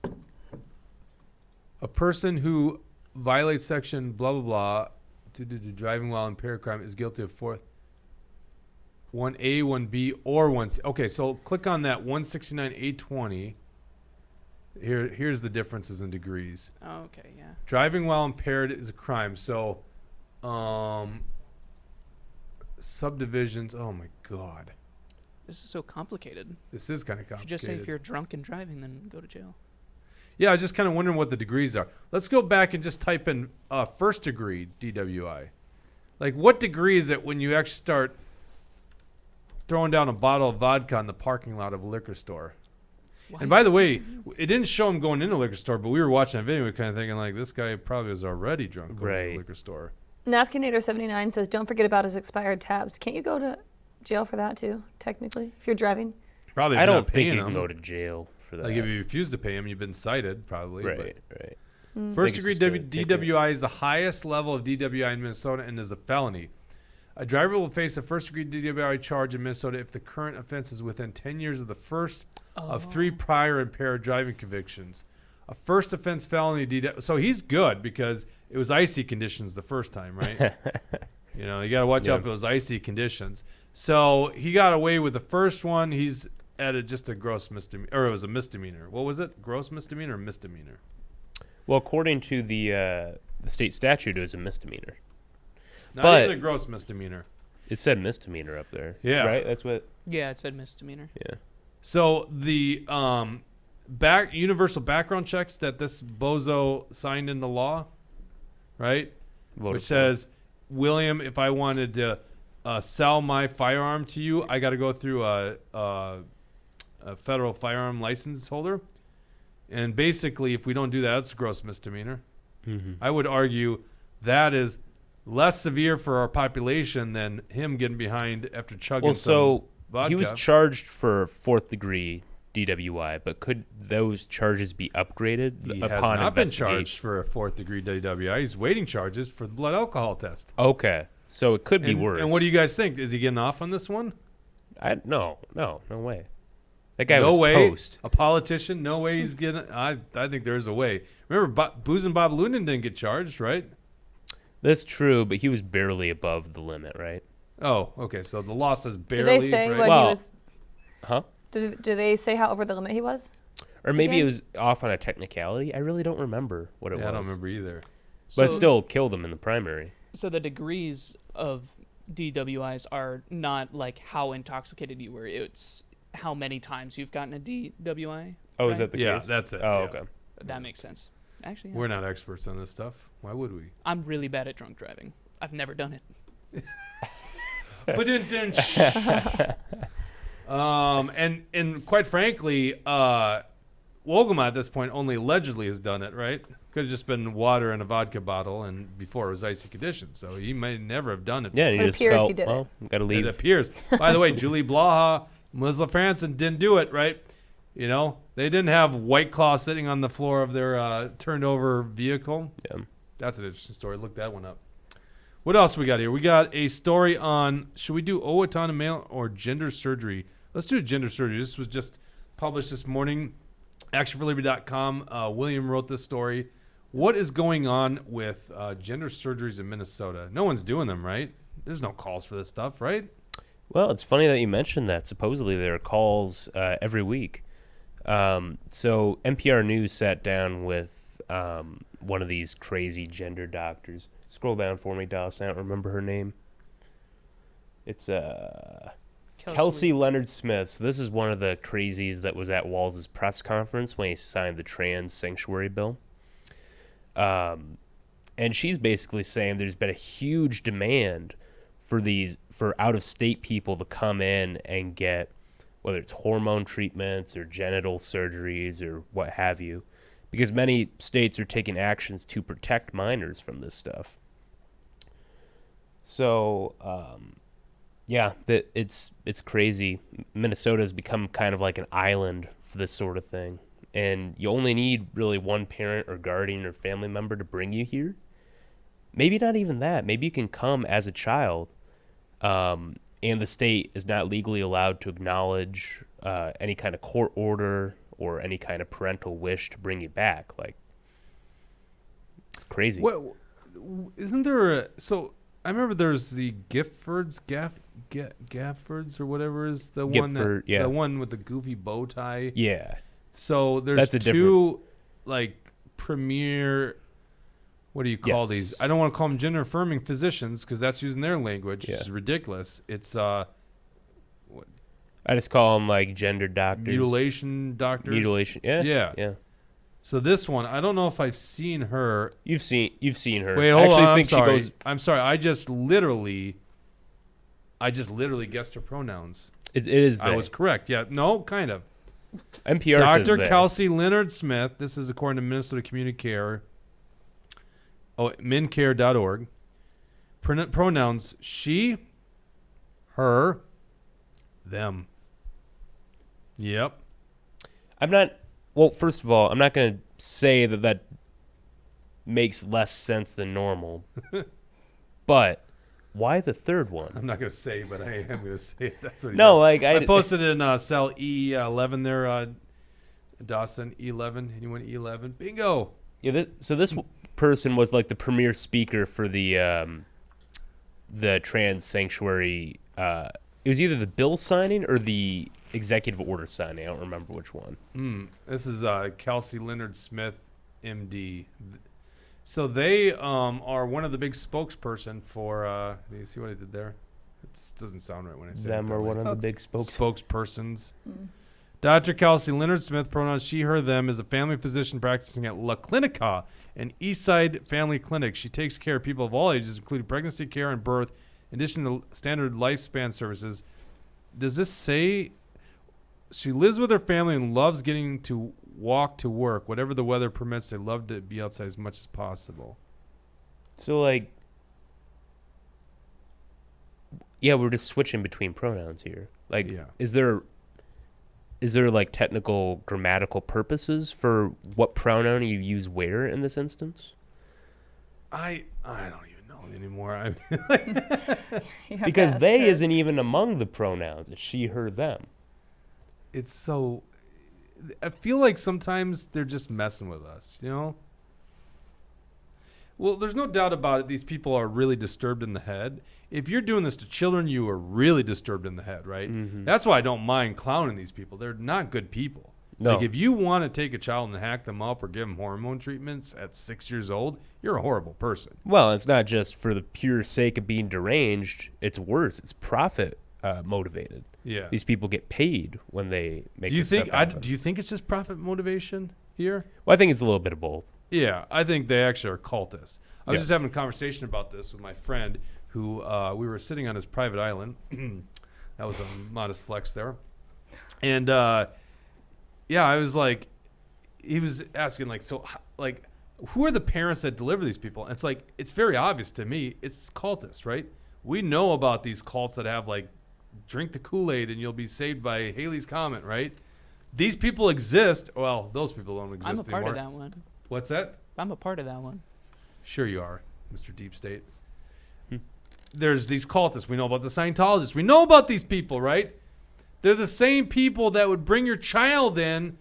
okay. A person who violates section blah, blah, blah, to driving while impaired crime is guilty of fourth. 1A, 1B, or 1C. Okay, so click on that 169A20. Here's the differences in degrees. Oh, okay, yeah. Driving while impaired is a crime. So, subdivisions. Oh my God, This is so complicated. this is kind of You should complicated. just say if you're drunk and driving, then go to jail. Yeah, I was just kind of wondering what the degrees are. Let's go back and just type in first degree DWI. Like, what degree is it when you actually start throwing down a bottle of vodka in the parking lot of a liquor store? And by the way, it didn't show him going into a liquor store, but we were watching that video, we were kind of thinking, like, this guy probably was already drunk going to the Right. liquor store. Napkinator79 says, don't forget about his expired tabs. Can't you go to jail for that too, technically, if you're driving? Probably. I if you're don't not think paying you can him. go to jail for that. Like, if you refuse to pay him, you've been cited, probably. but- right. First Think degree it's just a ticket. DWI is the highest level of DWI in Minnesota and is a felony. A driver will face a first degree DWI charge in Minnesota if the current offense is within 10 years of the first of 3 prior impaired driving convictions. A first offense felony DWI. So he's good because it was icy conditions the first time, right? You know, you got to watch out Yeah. for those icy conditions. So he got away with the first one. He's at just a gross misdemeanor, or it was a misdemeanor. What was it? Gross misdemeanor or misdemeanor? Well, according to the state statute, it was a misdemeanor. Not But- even a gross misdemeanor. It said misdemeanor up there. Yeah. Right? That's what. Yeah, it said misdemeanor. Yeah. So the universal background checks that this bozo signed into law, right? Voted Which for. says, William, if I wanted to sell my firearm to you, I got to go through a federal firearm license holder. And basically, if we don't do that, it's a gross misdemeanor. Mhm. I would argue that is less severe for our population than him getting behind after chugging Well, so some vodka. he was charged for fourth degree DWI, but could those charges be upgraded He has upon not been investigation? charged for a fourth degree DWI. He's waiting charges for the blood alcohol test. Okay, so it could be And, worse. and what do you guys think? Is he getting off on this one? No way. That guy No was way. toast. A politician? No way he's getting. I think there's a way. Remember, Booze and Bob Loonan didn't get charged, right? That's true, but he was barely above the limit, right? Oh, okay. So the law says barely. Did they say right? what Well, he was? Huh? Did they say how over the limit he was? Or maybe Okay. it was off on a technicality. I really don't remember what it was. I don't remember either. But it So- still killed him in the primary. So the degrees of DWIs are not like how intoxicated you were. It's how many times you've gotten a DWI. Oh, is right? that the Yeah, case? that's it. Oh, yeah. okay. That makes sense. Actually, yeah. We're not experts on this stuff. Why would we? I'm really bad at drunk driving. I've never done it. But and quite frankly, Wogelma at this point only allegedly has done it, right? Could have just been water in a vodka bottle, and before it was icy conditions, so he may never have done it. Yeah, and he It just appears felt, he did it. well, got to It leave. appears. By the way, Julie Blaha, Melissa Franson didn't do it, right? You know, they didn't have White Claw sitting on the floor of their turned over vehicle. Yeah. That's an interesting story. Look that one up. What else we got here? We got a story on, should we do Owatonna male or gender surgery? Let's do gender surgery. This was just published this morning. ActionForLiberty.com. William wrote this story. What is going on with gender surgeries in Minnesota? No one's doing them, right? There's no calls for this stuff, right? Well, it's funny that you mentioned that. Supposedly there are calls every week. So NPR News sat down with one of these crazy gender doctors. Scroll down for me, Dawson. I don't remember her name. It's Kelsey Leonard Smith. So this is one of the crazies that was at Walz's press conference when he signed the trans sanctuary bill. And she's basically saying there's been a huge demand for out-of-state people to come in and get, whether it's hormone treatments or genital surgeries or what have you, because many states are taking actions to protect minors from this stuff. So, it's crazy. Minnesota has become kind of like an island for this sort of thing. And you only need really one parent or guardian or family member to bring you here. Maybe not even that. Maybe you can come as a child, and the state is not legally allowed to acknowledge any kind of court order or any kind of parental wish to bring you back. Like, it's crazy. What isn't there? So I remember there's the Giffords, Gaffords or whatever is the one Gifford, the one with the goofy bow tie. Yeah. So there's two like premier. What do you call these? I don't want to call them gender affirming physicians because that's using their language. Which is ridiculous. It's I just call them like gender doctors. Mutilation doctors. Mutilation. Yeah. So this one, I don't know if I've seen her. You've seen her. Wait, hold on. I'm sorry. I'm sorry. I just literally guessed her pronouns. It is. I was correct. Yeah. No, kind of. NPR Dr. says Kelsey Leonard Smith. This is according to Minnesota Community Care. mincare.org. Pronouns: she, her, them. Yep. Well, first of all, I'm not going to say that makes less sense than normal. But why the third one? I'm not going to say, but I am going to say it. That's what he No, does. like I posted in cell E11 there, Dawson, E11. Anyone E11? Bingo. Yeah, so this person was like the premier speaker for the trans sanctuary. It was either the bill signing or the executive order signing. I don't remember which one. This is Kelsey Leonard Smith, MD. So they are one of the big spokesperson for. Do you see what I did there? It doesn't sound right when I say them it. are one of the big spokespersons. Dr. Kelsey Leonard Smith, pronouns she, her, them, is a family physician practicing at La Clinica, an Eastside family clinic. She takes care of people of all ages, including pregnancy care and birth, in addition to standard lifespan services. Does this say she lives with her family and loves getting to walk to work? Whatever the weather permits, they love to be outside as much as possible. So, like, yeah, we're just switching between pronouns here. Like, is there like technical grammatical purposes for what pronoun you use where in this instance? I don't even know anymore. Because they isn't even among the pronouns. It's she, her, them. It's so. I feel like sometimes they're just messing with us, you know? Well, there's no doubt about it. These people are really disturbed in the head. If you're doing this to children, you are really disturbed in the head, right? Mm-hmm. That's why I don't mind clowning these people. They're not good people. No. Like, if you want to take a child and hack them up or give them hormone treatments at 6 years old, you're a horrible person. Well, it's not just for the pure sake of being deranged. It's worse. It's profit motivated. Yeah. These people get paid when they make Do you think stuff happen. do you think it's just profit motivation here? Well, I think it's a little bit of both. Yeah, I think they actually are cultists. I was just having a conversation about this with my friend who we were sitting on his private island. That was a modest flex there. And I was like, he was asking who are the parents that deliver these people? And it's like, it's very obvious to me. It's cultists, right? We know about these cults that have like, drink the Kool-Aid and you'll be saved by Haley's Comet, right? These people exist. Well, those people don't exist anymore. I'm a part of that one. What's that? I'm a part of that one. Sure you are, Mr. Deep State. there's these cultists. We know about the Scientologists. We know about these people, right? They're the same people that would bring your child in.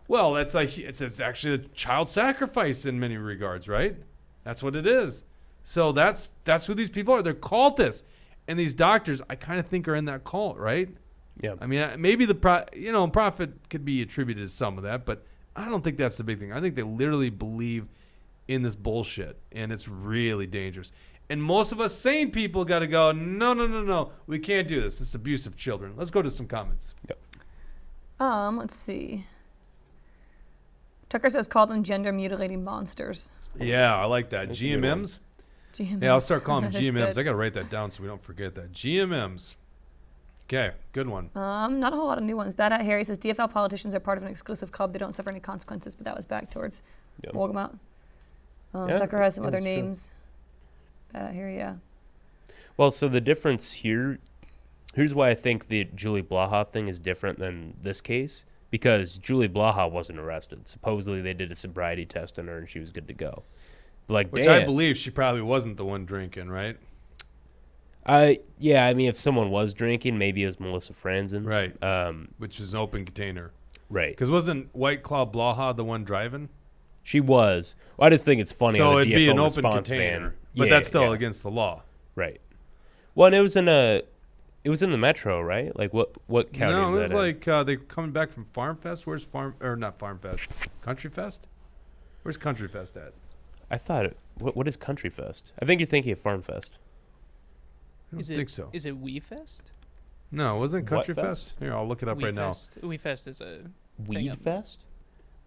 Well, it's actually a child sacrifice in many regards, right? That's what it is. So that's who these people are. They're cultists, and these doctors, I kind of think, are in that cult, right? Yeah. I mean, maybe profit could be attributed to some of that, but I don't think that's the big thing. I think they literally believe in this bullshit, and it's really dangerous. And most of us sane people got to go, no, we can't do this. It's abuse of children. Let's go to some comments. Yep. Let's see. Tucker says, call them gender mutilating monsters. Yeah, I like that. That's a good one. GMMs. GMMs. Yeah, I'll start calling them That's GMMs. good. I got to write that down so we don't forget that. GMMs. Okay, good one. Not a whole lot of new ones. Bad Hat Harry says DFL politicians are part of an exclusive club. They don't suffer any consequences, but that was back towards Yep. Wolgamott. Yeah, Tucker has some yeah, other that's true. names. Bad Hat Harry, yeah. Well, so the difference here's why I think the Julie Blaha thing is different than this case, because Julie Blaha wasn't arrested. Supposedly they did a sobriety test on her and she was good to go. Like, Which Dan, I believe she probably wasn't the one drinking, right? yeah, I mean, if someone was drinking, maybe it was Melissa Franzen. Right. Which is an open container. Right. Because wasn't White Claw Blaha the one driving? She was. Well, I just think it's funny. So how the it'd be DFL an open response container. van- But Yeah, that's still yeah. against the law. Right. Well, and it was in the metro, right? Like what county No, was it that was in? like they're coming back from Farm Fest. Where's not Farm Fest? Country Fest? Where's Country Fest at? I thought what is Country Fest? I think you're thinking of Farm Fest. I don't think so. Is it Wee Fest? No, wasn't it What Country Fest? Here, I'll look it up Wee right now. Fest. Wee Fest is a Weed of- Fest?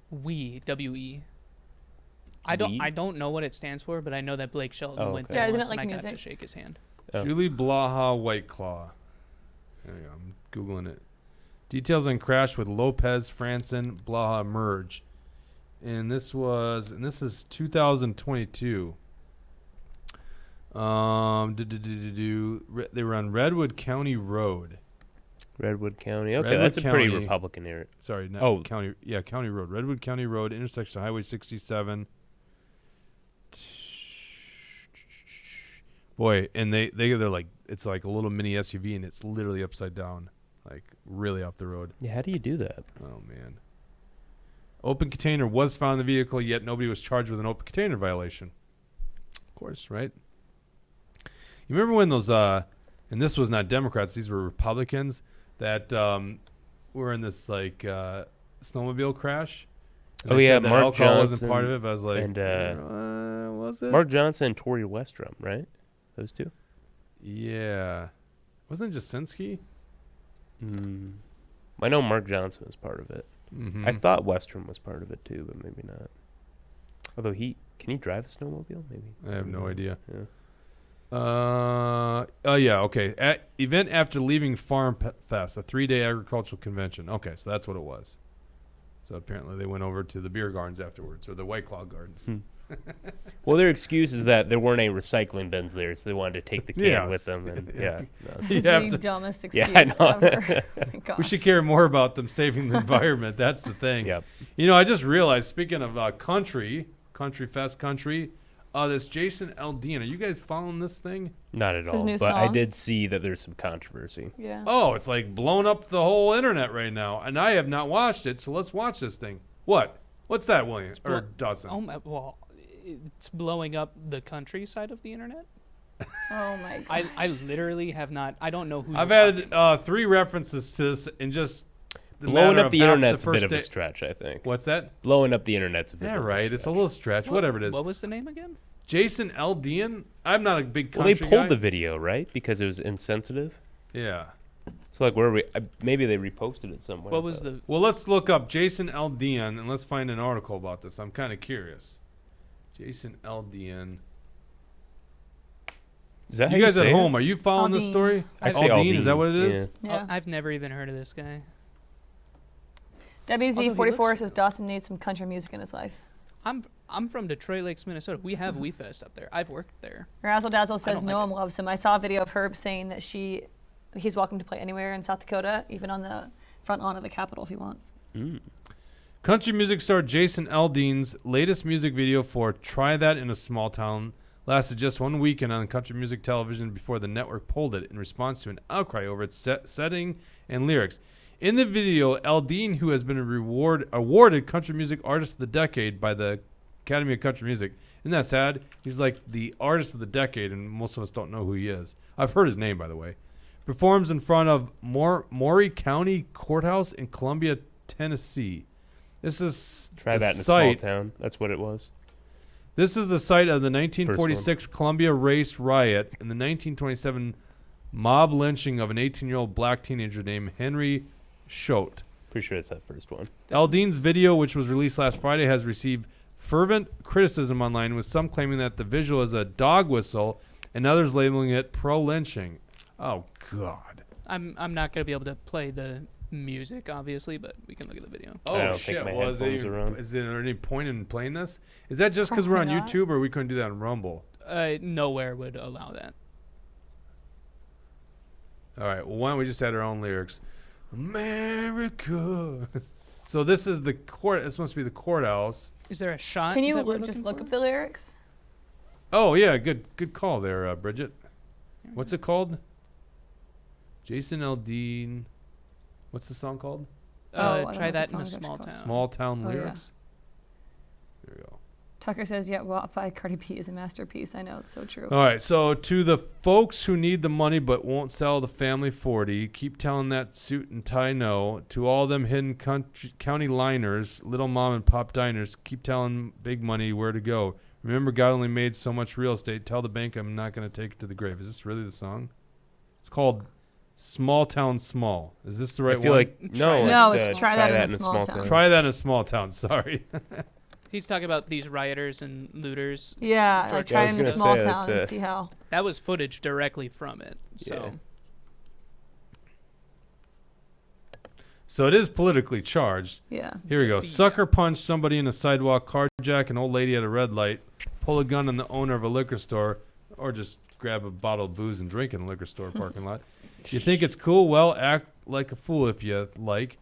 Wee W-E. Weed? I don't know what it stands for, but I know that Blake Shelton Oh, went okay. there Yeah, isn't once it like and I got music? to shake his hand. Oh. Julie Blaha White Claw. There you go. I'm Googling it. Details on crash with Lopez, Franson, Blaha merge. And this is 2022. They were on Redwood County Road. Redwood County. Okay, Redwood that's a pretty County. Republican area. Sorry, not Oh. County. Yeah, County Road. Redwood County Road, intersection of Highway 67. Boy, and they're like, it's like a little mini SUV, and it's literally upside down, like really off the road. Yeah, how do you do that? Oh man. Open container was found in the vehicle, yet nobody was charged with an open container violation. Of course, right? You remember when those and this was not Democrats, these were Republicans that were in this like snowmobile crash? And Oh, they yeah, said that Mark alcohol wasn't part of Johnson it. But I was like, and, was it? Mark Johnson and Tori Westrom, right? Those two? Yeah. Wasn't it Jasinski? I know Mark Johnson was part of it. Mm-hmm. I thought Westrom was part of it too, but maybe not. Although can he drive a snowmobile? Maybe. I have no idea. Yeah. Oh yeah, okay. Event after leaving Farm Fest, a 3-day agricultural convention. Okay, so that's what it was. So apparently they went over to the beer gardens afterwards, or the White Claw gardens. Well, their excuse is that there weren't any recycling bins there, so they wanted to take the can Yes. with them. And Yeah. no. It's You the have to- dumbest Yeah, excuse I know. ever. Oh my gosh. We should care more about them saving the environment. That's the thing. Yep. You know, I just realized, speaking of Country Fest, this Jason Aldean. Are you guys following this thing? Not at His all. new But I song? did see that there's some controversy. Yeah. Oh, it's like blown up the whole internet right now, and I have not watched it. So let's watch this thing. What? What's that, William? Or Dawson? Oh my, well, it's blowing up the countryside of the internet. Oh my god. I literally have not. I don't know who. I've you're talking had 3 references to this in just the Blowing matter up of the half internet's a first bit of a day. stretch, I think. What's that? Blowing up the internet's a bit Yeah, of a right. stretch. It's a little stretch. What- Whatever it is. What was the name again? Jason Aldean. I'm not a big Well, country they pulled guy. the video, right? Because it was insensitive. Yeah. So, like, where are we? Maybe they reposted it somewhere. What was but- the? Well, let's look up Jason Aldean and let's find an article about this. I'm kind of curious. Jason Aldean. Is that how You guys say at it? home, are you following this Aldine. story? I say Aldine, is that what it is? Yeah. Yeah. I've never even heard of this guy. WZ44 looks- says Dawson needs some country music in his life. I'm from Detroit Lakes, Minnesota. We have Wee Fest up there. I've worked there. Razzle Dazzle says don't no like one loves him. I saw a video of Herb saying that he's welcome to play anywhere in South Dakota, even on the front lawn of the Capitol if he wants. Country music star Jason Aldean's latest music video for Try That in a Small Town lasted just one weekend on country music television before the network pulled it in response to an outcry over its setting and lyrics. In the video, Aldean, who has been awarded Country Music Artist of the Decade by the Academy of Country Music. Isn't that sad? He's like the Artist of the Decade, and most of us don't know who he is. I've heard his name, by the way. Performs in front of Maury County Courthouse in Columbia, Tennessee. This is Try that in a site. small town. That's what it was. This is the site of the 1946 Columbia race riot and the 1927 mob lynching of an 18-year-old black teenager named Henry Choate. Pretty sure it's that first one. Aldean's video, which was released last Friday, has received fervent criticism online, with some claiming that the visual is a dog whistle and others labeling it pro-lynching. Oh, God. I'm not gonna be able to play the music, obviously, but we can look at the video. I Oh, don't shit. think my Well, headphones are on. is there any point in playing this? Is that just because we're on Probably not. YouTube, or we couldn't do that on Rumble? Nowhere would allow that. All right. Well, why don't we just add our own lyrics? America. So this is the court. This must be the courthouse. Is there a shot? Can you that we're just looking look for? up the lyrics? Oh yeah, good call there, Bridget. What's it called? Jason Aldean. What's the song called? Oh, I don't know Try what the that in a song's small actually town. Small Town Oh, yeah. Lyrics. There we go. Tucker says, "Yeah, WAP by Cardi B is a masterpiece." I know, it's so true. All right, so to the folks who need the money but won't sell the family 40, keep telling that suit and tie no. To all them hidden county liners, little mom and pop diners, keep telling big money where to go. Remember, God only made so much real estate. Tell the bank I'm not going to take it to the grave. Is this really the song? It's called Small Town Small. Is this the right I feel one? like No, it's, it's try that in a small town. Try that in a small town. Sorry. He's talking about these rioters and looters. Yeah, like Georgia. try I it was in a gonna small say, town that's and see how. That was footage directly from it. So Yeah. So it is politically charged. Yeah. Here we go. Yeah. Sucker punch somebody in a sidewalk, carjack an old lady at a red light, pull a gun on the owner of a liquor store, or just grab a bottle of booze and drink in the liquor store parking lot. You think it's cool? Well, act like a fool if you like.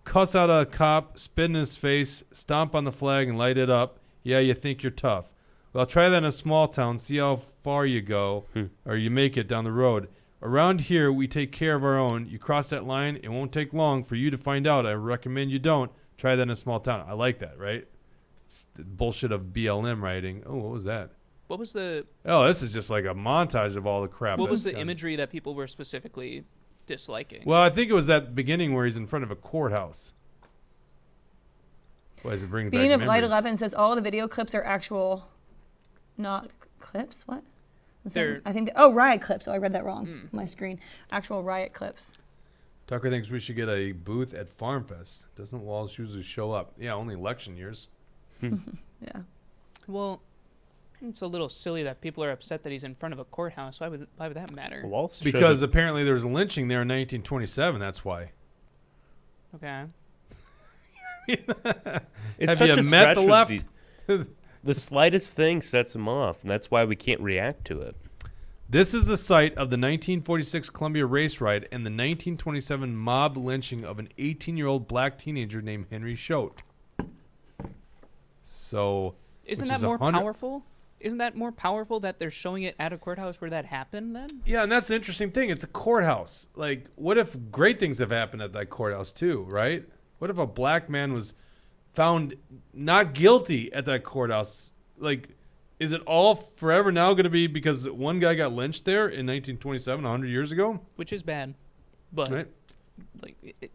Cuss out a cop, spit in his face, stomp on the flag, and light it up. Yeah, you think you're tough. Well, try that in a small town. See how far you go, or you make it down the road. Around here, we take care of our own. You cross that line, it won't take long for you to find out. I recommend you don't. Try that in a small town. I like that, right? It's the bullshit of BLM writing. Oh, what was that? what was the Oh, this is just like a montage of all the crap. what was that's the done. imagery that people were specifically disliking? Well, I think it was that beginning where he's in front of a courthouse. Why does it bring Being back of Light memories? 11 says all the video clips are actual, not clips. What? I'm sorry. They're- I think. Oh, riot clips. Oh, I read that wrong. On my screen. Actual riot clips. Tucker thinks we should get a booth at Farm Fest. Doesn't Walsh usually show up? Yeah, only election years. Yeah. Well, it's a little silly that people are upset that he's in front of a courthouse. Why would that matter? Waltz Because apparently there was a lynching there in 1927. That's why. Okay. it's Have such you a met stretch the with left? The slightest thing sets him off, and that's why we can't react to it. This is the site of the 1946 Columbia race riot and the 1927 mob lynching of an 18-year-old black teenager named Henry Choate. So, Isn't which that is more 100 powerful? Isn't that more powerful that they're showing it at a courthouse where that happened then? yeah, and that's the interesting thing. It's a courthouse. Like, what if great things have happened at that courthouse too, right? What if a black man was found not guilty at that courthouse? Like, is it all forever now going to be because one guy got lynched there in 1927, 100 years ago? Which is bad. But Right. like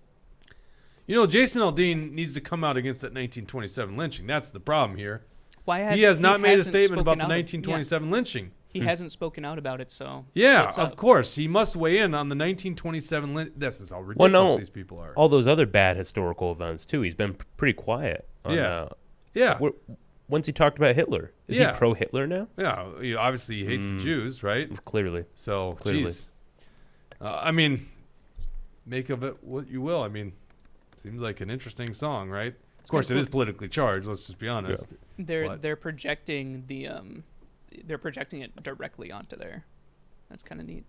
You know, Jason Aldean needs to come out against that 1927 lynching. That's the problem here. why He has not made a hasn't statement about spoken the out- 1927 lynching. He hasn't spoken out about it, so Yeah, what's of up? course. He must weigh in on the 1927 lynch. This is how ridiculous no. these people are. All those other bad historical events too. He's been pretty quiet. On, Yeah. Yeah. Once he talked about Hitler, is Yeah. he pro-Hitler now? Yeah, obviously he hates the Jews, right? Clearly. So, Clearly. jeez. I mean, make of it what you will. I mean, seems like an interesting song, right? Of course, it is politically charged. Let's just be honest. they're What? they're projecting they're projecting it directly onto there. That's kind of neat.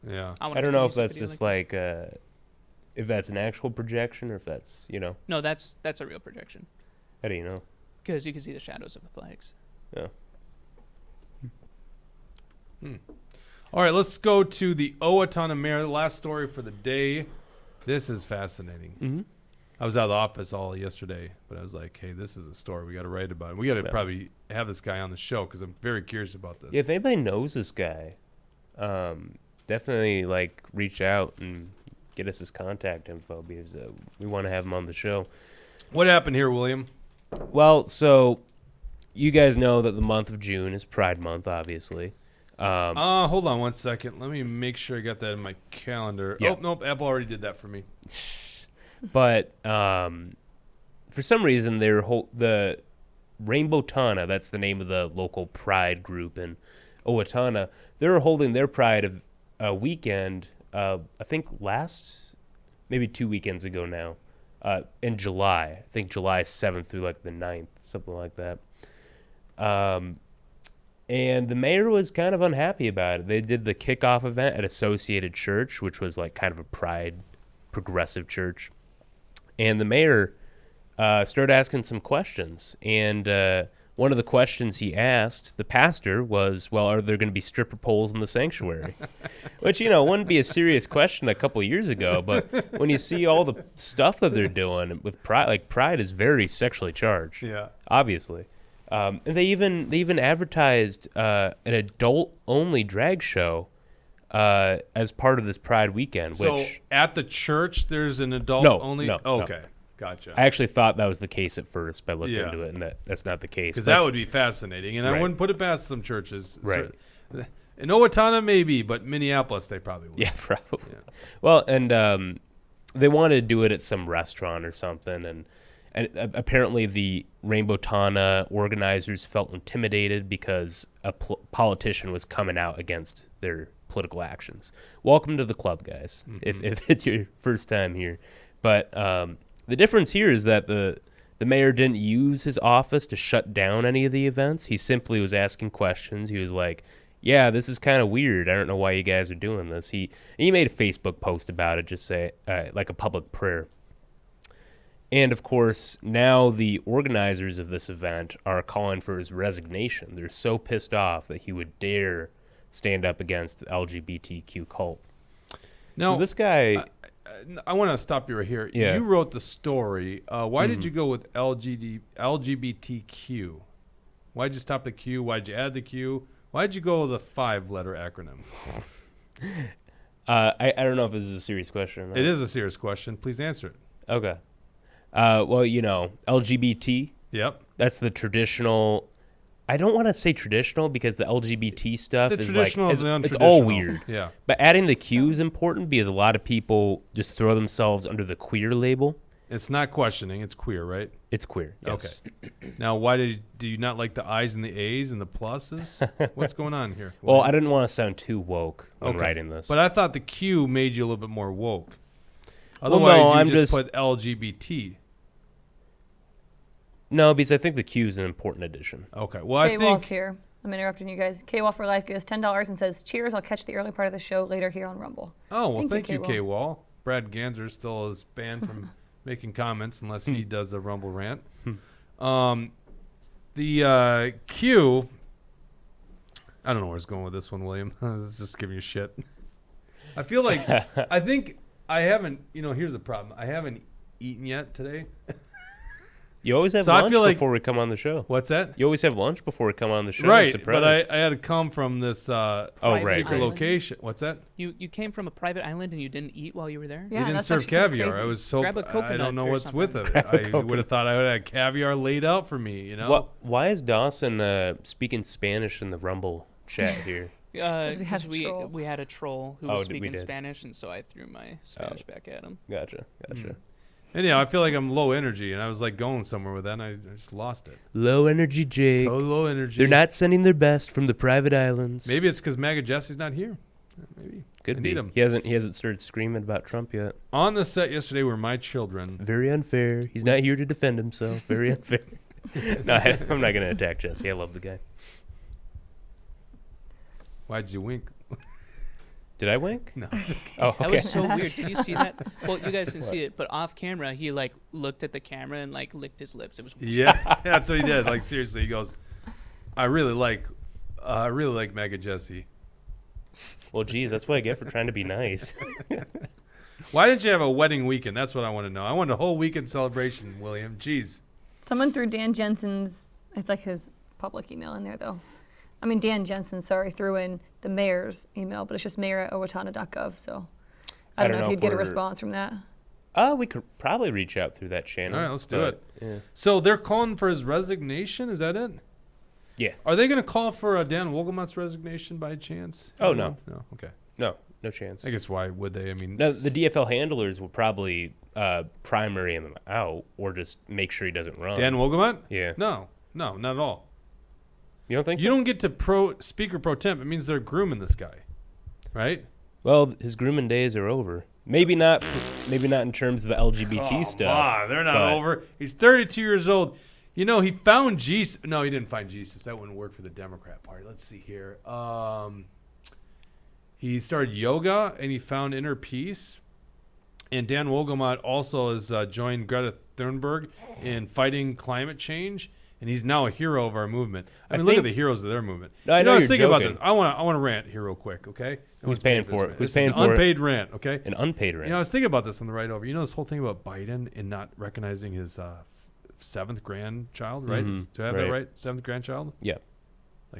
Yeah. I don't know if that's just like if that's an actual projection or if that's No, that's a real projection how do you know? because you can see the shadows of the flags. Yeah. All right, let's go to the Owatonna mayor. The last story for the day. This is fascinating. Mm-hmm. I was out of the office all yesterday, but I was like, hey, this is a story we got to write about it. We got to probably have this guy on the show because I'm very curious about this. Yeah, if anybody knows this guy, definitely like reach out and get us his contact info because we want to have him on the show. What happened here, William? Well, so you guys know that the month of June is Pride Month, obviously. Hold on one second. Let me make sure I got that in my calendar. Yeah. Oh, nope. Apple already did that for me. But for some reason, the Owatonna, that's the name of the local Pride group in Owatonna, they're holding their Pride of a weekend, I think maybe 2 weekends ago now, in July. I think July 7th through like the 9th, something like that. And the mayor was kind of unhappy about it. They did the kickoff event at Associated Church, which was like kind of a Pride progressive church. And the mayor started asking some questions. And one of the questions he asked the pastor was, well, are there going to be stripper poles in the sanctuary? Which, wouldn't be a serious question a couple years ago. But when you see all the stuff that they're doing with Pride, like Pride is very sexually charged. Yeah. Obviously. And they even advertised an adult-only drag show as part of this Pride weekend. So which at the church, there's an adult-only? No. Okay. Gotcha. I actually thought that was the case at first, but I looked Yeah. into it, and that's not the case. Because that would be fascinating, and I Right. wouldn't put it past some churches. Right. In Owatonna, maybe, but Minneapolis, they probably would. Yeah, probably. Yeah. Well, and they wanted to do it at some restaurant or something, and apparently the Owatonna organizers felt intimidated because a politician was coming out against their political actions. Welcome to the club, guys, if it's your first time here. But the difference here is that the mayor didn't use his office to shut down any of the events. He simply was asking questions. He was like, yeah, this is kind of weird. I don't know why you guys are doing this. He made a Facebook post about it, just say like a public prayer. And, of course, now the organizers of this event are calling for his resignation. They're so pissed off that he would dare stand up against the LGBTQ cult. Now, So this guy... I want to stop you right here. Yeah. You wrote the story. Why did you go with LGBTQ? Why'd you stop the Q? Why'd you add the Q? Why'd you go with a 5-letter acronym? I don't know if this is a serious question or not. It is a serious question. Please answer it. Okay. Well, LGBT, Yep. that's the traditional... I don't want to say traditional because the LGBT stuff The is traditional like... is the it's all untraditional. weird. Yeah. But adding the Q is important because a lot of people just throw themselves under the queer label. It's not questioning. It's queer, right? It's queer, yes. Okay. Now, why do you not like the I's and the A's and the pluses? What's going on here? Well, I didn't want to sound too woke when Okay. writing this. But I thought the Q made you a little bit more woke. Well, Otherwise, no, you I'm just just- put LGBT. No, because I think the Q is an important addition. Okay. Well, I K-Wall's think here. I'm interrupting you guys. K-Wall for Life gives $10 and says, cheers, I'll catch the early part of the show later here on Rumble. Oh, well, Thank you, thank you, K-Wall. Brad Ganser still is banned from making comments unless he does a Rumble rant. The Q, I don't know where it's going with this one, William. I was just giving you shit. I feel like, I think I haven't, here's the problem. I haven't eaten yet today. You always have So I lunch feel like- before we come on the show. What's that? You always have lunch before we come on the show. I'm Right, surprised. but I had to come from this right, secret right. location. What's that? You came from a private island and you didn't eat while you were there? Yeah, They didn't that's serve actually kinda caviar. crazy. I was so Grab a I coconut don't know or what's with something. it. Grab a I would coconut. have thought I would have caviar laid out for me. Why is Dawson speaking Spanish in the Rumble chat here? we had a Because troll. we had a troll who Oh, was we speaking did. Spanish, and so I threw my Spanish back at him. Gotcha. Anyhow, I feel like I'm low energy, and I was like going somewhere with that, and I just lost it. Low energy, Jake. Total low energy. They're not sending their best from the private islands. Maybe it's because MAGA Jesse's not here. Maybe. Could I be. need him. He hasn't started screaming about Trump yet. On the set yesterday were my children. Very unfair. He's not here to defend himself. Very unfair. No, I'm not gonna attack Jesse. I love the guy. Why'd you wink? Did I wink? No. Oh, That okay. was so weird. Did you see that? Well, you guys didn't see it, but off camera, he looked at the camera and licked his lips. It was Yeah, that's what he did. Like seriously, he goes, "I really like MAGA Jesse." Well, geez, that's what I get for trying to be nice. Why didn't you have a wedding weekend? That's what I want to know. I want a whole weekend celebration, William. Jeez. Someone threw Dan Jensen's, it's like his public email in there, though. I mean, Dan Jensen, sorry, threw in the mayor's email, but it's just mayor@owatonna.gov, so I don't know if you'd get a response from that. We could probably reach out through that channel. All right, let's do it. Yeah. So they're calling for his resignation? Is that it? Yeah. Are they going to call for Dan Wogelmott's resignation by chance? Oh, no. No, okay. No chance. I guess why would they? I mean, No, the DFL handlers will probably primary him out or just make sure he doesn't run. Dan Wogelmott? Yeah. No, not at all. You don't think You so? don't get to speaker pro temp. It means they're grooming this guy, right? Well, his grooming days are over. Maybe not in terms of the LGBT stuff. They're not but- over. He's 32 years old. You know, he found Jesus. No, he didn't find Jesus. That wouldn't work for the Democrat Party. Let's see here. He started yoga and he found inner peace. And Dan Wogelmott also has joined Greta Thunberg in fighting climate change. And he's now a hero of our movement. I mean, look at the heroes of their movement. No, I know I was you're thinking about joking. this. I want to rant here real quick, okay? Who's paying for it? Who's This is paying an for it? unpaid rant, okay? An unpaid rent. You know, I was thinking about this on the ride over. You know this whole thing about Biden and not recognizing his seventh grandchild, right? Mhm, Do I have that right. right? Seventh grandchild? Yeah.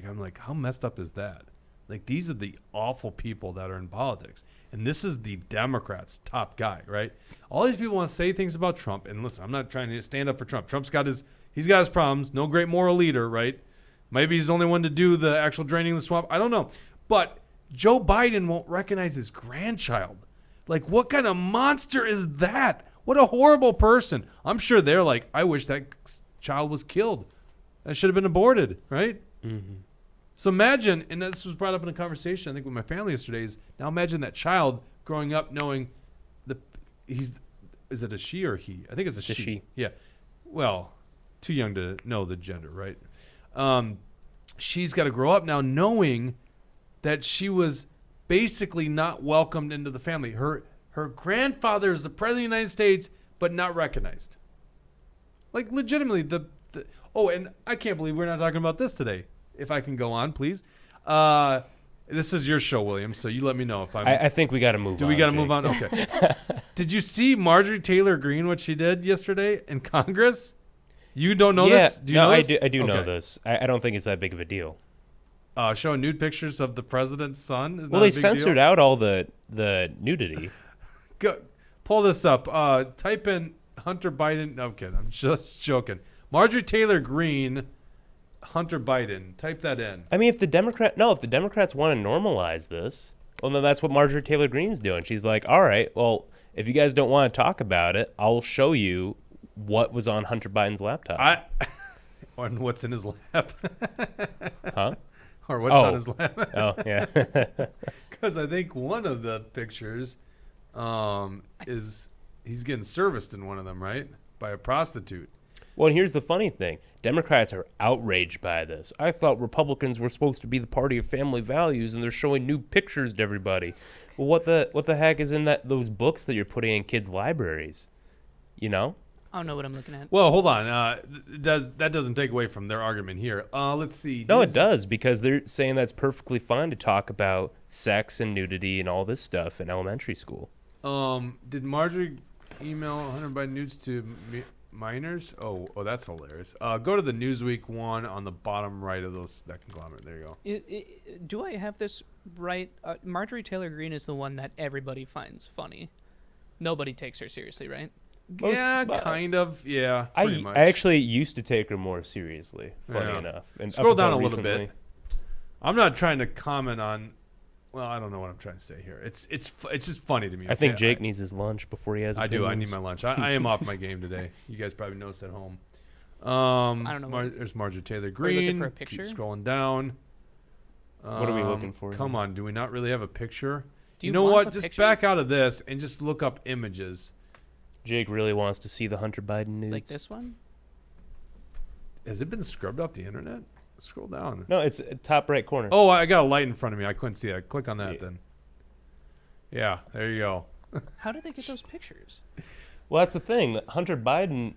I'm like, how messed up is that? Like, these are the awful people that are in politics. And this is the Democrats' top guy, right? All these people want to say things about Trump. And listen, I'm not trying to stand up for Trump. Trump's got his problems. No great moral leader, right? Maybe he's the only one to do the actual draining the swamp. I don't know. But Joe Biden won't recognize his grandchild. Like, what kind of monster is that? What a horrible person. I'm sure they're like, I wish that child was killed. That should have been aborted, right? Mm-hmm. So imagine, and this was brought up in a conversation I think with my family yesterday, is now imagine that child growing up knowing is it a she or he? I think it's a she. Yeah. Well, too young to know the gender, right? She's got to grow up now knowing that she was basically not welcomed into the family. Her grandfather is the president of the United States, but not recognized. Like, legitimately, and I can't believe we're not talking about this today. If I can go on, please. This is your show, William, so you let me know if I think we got to move on. Do we got to Jake. move on? Okay. Did you see Marjorie Taylor Greene, what she did yesterday in Congress? You don't know this? Do you know this? I do know Okay. this. I don't think it's that big of a deal. Showing nude pictures of the president's son is Well, not they a big censored deal? out all the nudity. Go, pull this up. Type in Hunter Biden. No, I'm kidding. I'm just joking. Marjorie Taylor Greene, Hunter Biden. Type that in. I mean, if the Democrats want to normalize this, well, then that's what Marjorie Taylor Greene's doing. She's like, all right, well, if you guys don't want to talk about it, I'll show you what was on Hunter Biden's laptop. Or what's in his lap. Huh? Or what's on his lap. Oh, yeah. Because I think one of the pictures is he's getting serviced in one of them, right? By a prostitute. Well, and here's the funny thing. Democrats are outraged by this. I thought Republicans were supposed to be the party of family values, and they're showing new pictures to everybody. Well, what the heck is in those books that you're putting in kids' libraries? You know? I don't know what I'm looking at. Well, hold on. That doesn't take away from their argument here. Let's see. No, it does, because they're saying that's perfectly fine to talk about sex and nudity and all this stuff in elementary school. Did Marjorie email Hunter Biden nudes to minors? Oh, that's hilarious. Go to the Newsweek one on the bottom right of that conglomerate. There you go. Do I have this right? Marjorie Taylor Greene is the one that everybody finds funny. Nobody takes her seriously, right? Yeah, kind of. Yeah, pretty much. I actually used to take her more seriously, funny Yeah. enough. And Scroll up down a until little recently- bit. I'm not trying to comment on. Well, I don't know what I'm trying to say here. It's just funny to me. I think okay? Jake needs his lunch before he has I do. I need opinions. my lunch. I am off my game today. You guys probably noticed at home. I don't know. There's Marjorie Taylor Are you Greene. looking for a picture? Keep scrolling down. What are we looking for Come here? on. Do we not really have a picture? Do You you know want what? the Just picture? back out of this and just look up images. Jake really wants to see the Hunter Biden nudes. Like this one? Has it been scrubbed off the internet? Scroll down. No, it's top right corner. Oh, I got a light in front of me. I couldn't see it. Click on that Yeah. then. Yeah, there you go. How did they get those pictures? Well, that's the thing. Hunter Biden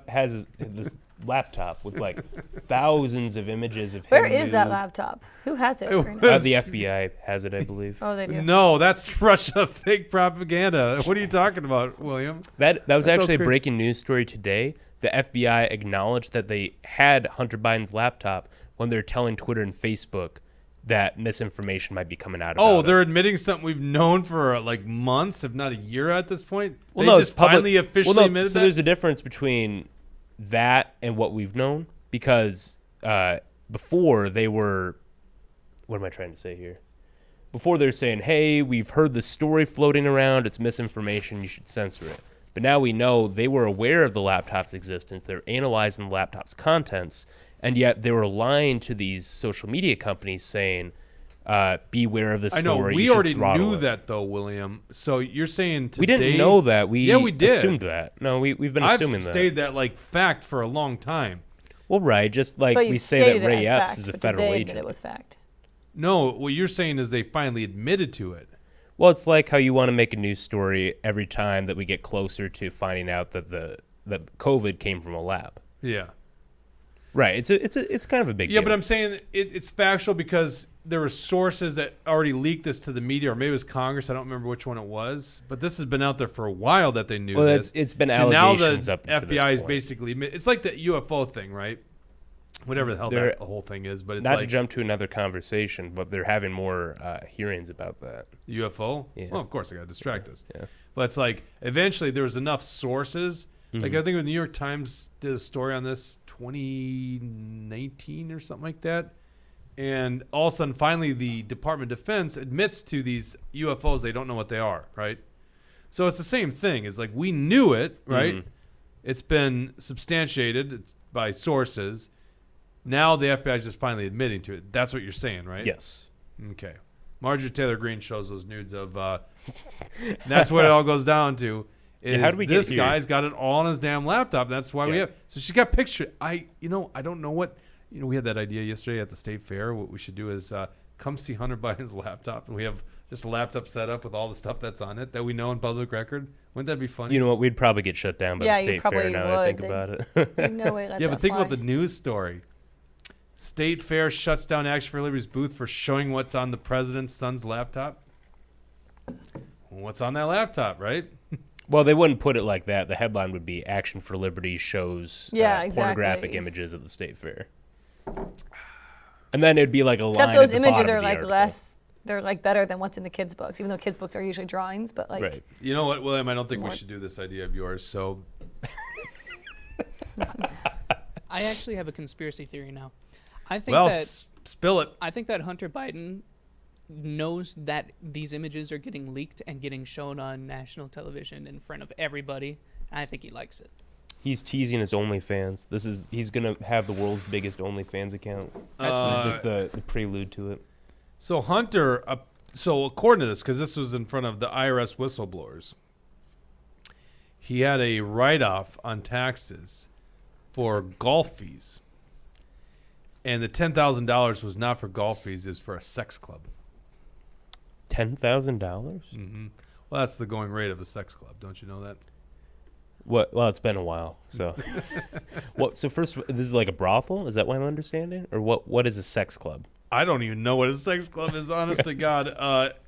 has this laptop with like thousands of images of him. Where is that nude. laptop? Who has it? It right now? was- The FBI has it, I believe. Oh, they do. No, that's Russia fake propaganda. What are you talking about, William? That was That's actually okay. a breaking news story today. The FBI acknowledged that they had Hunter Biden's laptop when they're telling Twitter and Facebook that misinformation might be coming out about Oh, it. they're admitting something we've known for like months, if not a year at this point. Well, They no, just it's public- finally officially well, no, admitted so that. there's a difference between that and what we've known because before they were, what am I trying to say here? Before they're saying, hey, we've heard the story floating around, it's misinformation, you should censor it. But now we know they were aware of the laptop's existence, they're analyzing the laptop's contents, and yet they were lying to these social media companies saying, beware of the I story. know. you We should already throttle knew it." that, though, William. So you're saying today... We didn't know that. Yeah, we did. assumed that. No, we've been I've assuming that. stayed that like fact for a long time. Well, right, just like But you we say stated that Ray it as Epps fact, is a but did federal they admit agent. it was fact? No, what you're saying is they finally admitted to it. Well, it's like how you want to make a news story every time that we get closer to finding out that that COVID came from a lab. Yeah. Right. It's kind of a big Yeah, deal. but I'm saying it's factual because there were sources that already leaked this to the media, or maybe it was Congress. I don't remember which one it was, but this has been out there for a while that they knew Well, this. it's been So now allegations the up to this FBI is point. basically it's like the UFO thing, right? Whatever the hell They're- that whole thing is, but it's Not like to jump to another conversation, but they're having more hearings about that. UFO. Yeah. Well, of course, I got to distract us. Yeah. But it's like eventually there was enough sources. Like I think the New York Times did a story on this 2019 or something like that. And all of a sudden, finally, the Department of Defense admits to these UFOs they don't know what they are, right? So it's the same thing. It's like we knew it, right? Mhm. It's been substantiated by sources. Now the FBI is just finally admitting to it. That's what you're saying, right? Yes. Okay. Marjorie Taylor Greene shows those nudes of. That's what it all goes down to. Is how do we get this here? guy's got it all on his damn laptop. That's why we Yeah. have. So she's got picture. I don't know what. We had that idea yesterday at the state fair. What we should do is come see Hunter Biden's laptop, and we have just a laptop set up with all the stuff that's on it that we know in public record. Wouldn't that be funny? You know what? We'd probably get shut down by Yeah, the you state fair probably now that I think would. about it. There's no way let yeah, that but think fly. about the news story. State fair shuts down Action for Liberty's booth for showing what's on the president's son's laptop. Well, what's on that laptop, right? Well, they wouldn't put it like that. The headline would be Action for Liberty shows Yeah, pornographic exactly. images at the state fair. And then it'd be like a line Except those at the images bottom are of the like article. less. They're like better than what's in the kids' books, even though kids' books are usually drawings. But like, Right. You know what, William? I don't think we More- should do this idea of yours. So I actually have a conspiracy theory now. I think well, that spill it. I think that Hunter Biden knows that these images are getting leaked and getting shown on national television in front of everybody. And I think he likes it. He's teasing his OnlyFans. He's gonna have the world's biggest OnlyFans account. That's just the prelude to it. So Hunter, so according to this, because this was in front of the IRS whistleblowers, he had a write-off on taxes for golf fees, and the $10,000 was not for golf fees; it was for a sex club. $10,000? Mm-hmm. Well, that's the going rate of a sex club. Don't you know that? What? Well, it's been a while. So, So first, this is like a brothel. Is that what I'm understanding, or what is a sex club? I don't even know what a sex club is. Honest to God,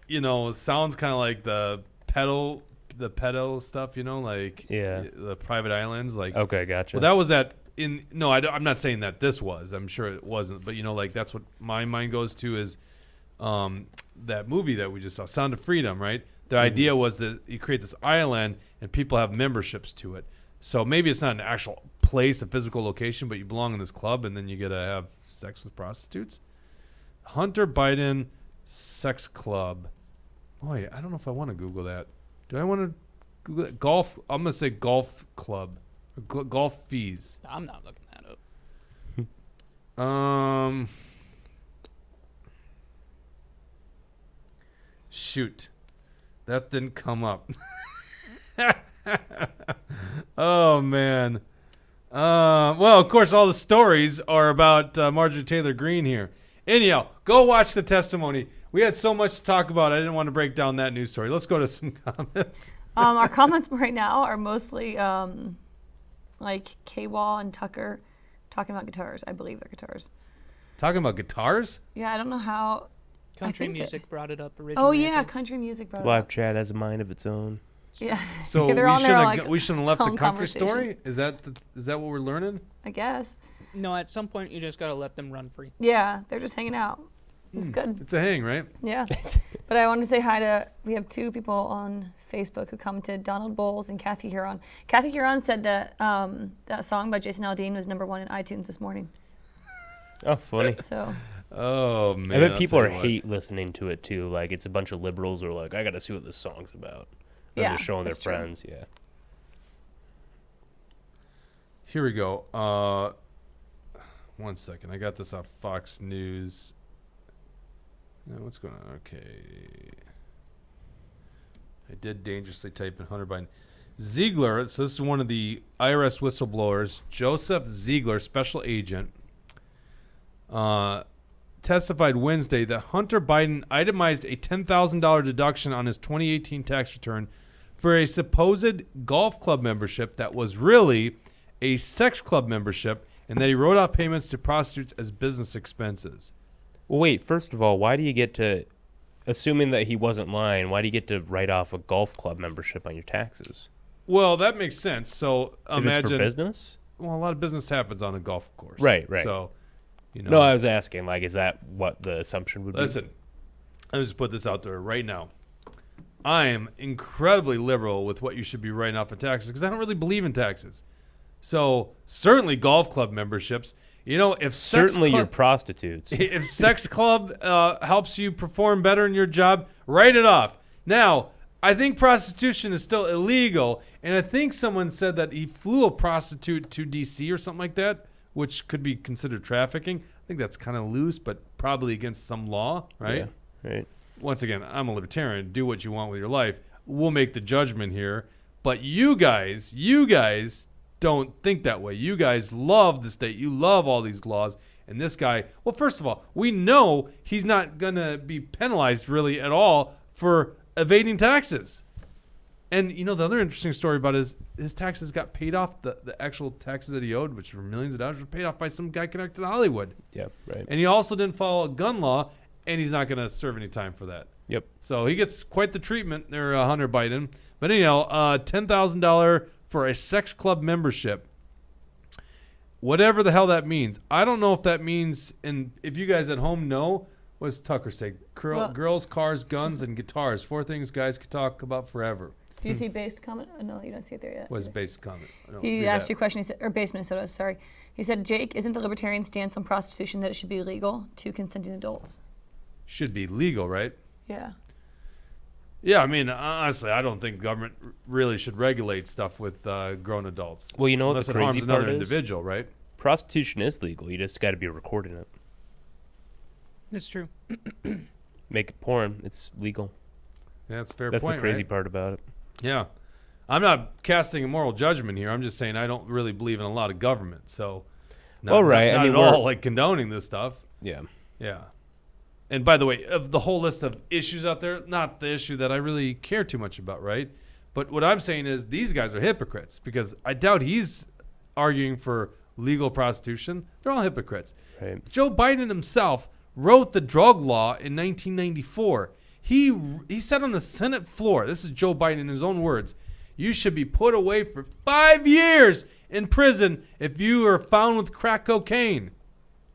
it sounds kind of like the pedo stuff. Like Yeah. the private islands. Like Okay, gotcha. well, that was that in. No, I'm not saying that this was. I'm sure it wasn't. But like that's what my mind goes to is, that movie that we just saw, Sound of Freedom. Right. The idea was that you create this island and people have memberships to it. So maybe it's not an actual place, a physical location, but you belong in this club and then you get to have sex with prostitutes. Hunter Biden sex club. Boy, I don't know if I want to Google that. Do I want to Google that? Golf? I'm going to say golf club. Or golf fees. I'm not looking that up. Shoot. That didn't come up. Oh, man. Well, of course, all the stories are about Marjorie Taylor Greene here. Anyhow, go watch the testimony. We had so much to talk about. I didn't want to break down that news story. Let's go to some comments. our comments right now are mostly like K-Wall and Tucker talking about guitars. I believe they're guitars. Talking about guitars? Yeah, I don't know how. Country think music brought it up originally. Oh I yeah, think. country music. Brought it Live up. chat has a mind of its own. Yeah. So Yeah, they're on their, like, we shouldn't have left the home country conversation. story? Is that what we're learning? I guess. No, at some point you just gotta let them run free. Yeah, they're just hanging out. It's good. It's a hang, right? Yeah. But I wanted to say hi to, we have 2 people on Facebook who commented, Donald Bowles and Kathy Huron. Kathy Huron said that that song by Jason Aldean was #1 in iTunes this morning. Oh, funny. So, Oh man. I bet I'll people tell are you what. hate listening to it too. Like it's a bunch of liberals who are like, I got to see what this song's about. And Yeah, they're showing their that's true. friends. Yeah. Here we go. 1 second. I got this off Fox News. No, what's going on? Okay. I did dangerously type in Hunter Biden. Ziegler, so this is one of the IRS whistleblowers, Joseph Ziegler, special agent, testified Wednesday that Hunter Biden itemized a $10,000 deduction on his 2018 tax return for a supposed golf club membership that was really a sex club membership, and that he wrote off payments to prostitutes as business expenses. Well, wait. First of all, why do you get to, assuming that he wasn't lying, why do you get to write off a golf club membership on your taxes? Well, that makes sense. So If imagine, it's for business? well, a lot of business happens on a golf course. Right, right. So, you know, No, I was asking, like, is that what the assumption would listen, let me just put this out there right now. I am incredibly liberal with what you should be writing off in taxes because I don't really believe in taxes. So certainly golf club memberships. You know, if be? Certainly your prostitutes. if sex club helps you perform better in your job, write it off. Now, I think prostitution is still illegal, and I think someone said that he flew a prostitute to D.C. or something like that, which could be considered trafficking. I think that's kind of loose, but probably against some law, right? Yeah, right. Once again, I'm a libertarian. Do what you want with your life. We'll make the judgment here. But you guys don't think that way. You guys love the state. You love all these laws. And this guy, well, first of all, we know he's not going to be penalized really at all for evading taxes. And, you know, the other interesting story about his taxes got paid off. The actual taxes that he owed, which were millions of dollars, were paid off by some guy connected to Hollywood. Yeah, right. And he also didn't follow a gun law, and he's not going to serve any time for that. Yep. So he gets quite the treatment there, Hunter Biden. But anyhow, $10,000 for a sex club membership. Whatever the hell that means. I don't know if that means, and if you guys at home know, what does Tucker say? Girls, cars, guns, and guitars. 4 things guys could talk about forever. do you see based comment? Oh, no, you don't see it there yet. What is basic comment? He asked you a question. He said, or Base Minnesota, sorry. He said, Jake, isn't the libertarian stance on prostitution that it should be legal to consenting adults? Should be legal, right? Yeah. Yeah, I mean, honestly, I don't think government really should regulate stuff with grown adults. Well, you know what unless the it harms crazy another part is? individual, right? Prostitution is legal. You just got to be recording it. That's true. Make it porn. It's legal. Yeah, that's a fair That's point, the crazy right? part about it. Yeah. I'm not casting a moral judgment here. I'm just saying I don't really believe in a lot of government. So, not, Well, right. not, I not mean, at all we're- like condoning this stuff. Yeah. Yeah. And by the way, of the whole list of issues out there, not the issue that I really care too much about, right? But what I'm saying is these guys are hypocrites because I doubt he's arguing for legal prostitution. They're all hypocrites. Right. Joe Biden himself wrote the drug law in 1994. He said on the Senate floor, this is Joe Biden in his own words, you should be put away for 5 years in prison if you are found with crack cocaine.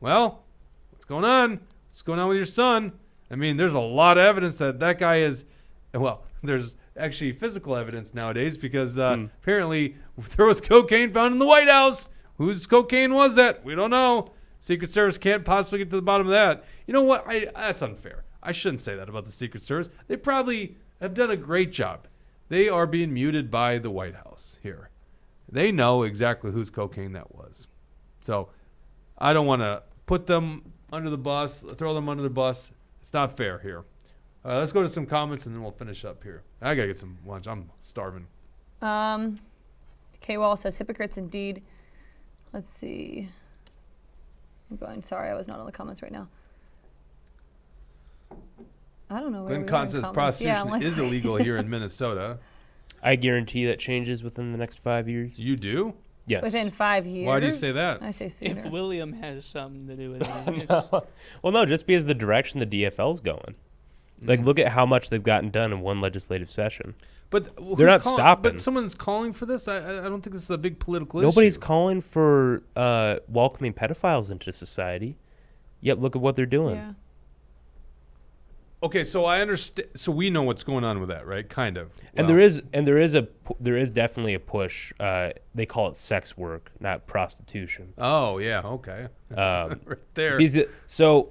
Well, what's going on? What's going on with your son? I mean, there's a lot of evidence that guy is, well, there's actually physical evidence nowadays because apparently there was cocaine found in the White House. Whose cocaine was that? We don't know. Secret Service can't possibly get to the bottom of that. You know what? That's unfair. I shouldn't say that about the Secret Service. They probably have done a great job. They are being muted by the White House here. They know exactly whose cocaine that was. So I don't want to put them under the bus, throw them under the bus. It's not fair here. Let's go to some comments and then we'll finish up here. I got to get some lunch. I'm starving. K-Wall says, hypocrites indeed. Let's see. I'm going, sorry, I was not on the comments right now. I don't know where Glenn we are Kahn in says comments. prostitution Yeah, I'm like, is illegal here in Minnesota. I guarantee that changes within the next 5 years. You do? Yes. Within 5 years. Why do you say that? I say sooner. If William has something to do with it, it's, Well, no, just because the direction the DFL's going. Like, look at how much they've gotten done in one legislative session. But They're not stopping. But someone's calling for this. I don't think this is a big political Nobody's issue. calling for welcoming pedophiles into society. Yet look at what they're doing. Yeah. Okay, so I understand. So we know what's going on with that, right? Kind of. And Well, there is definitely a push. They call it sex work, not prostitution. Oh yeah. Okay. Um, Right there. So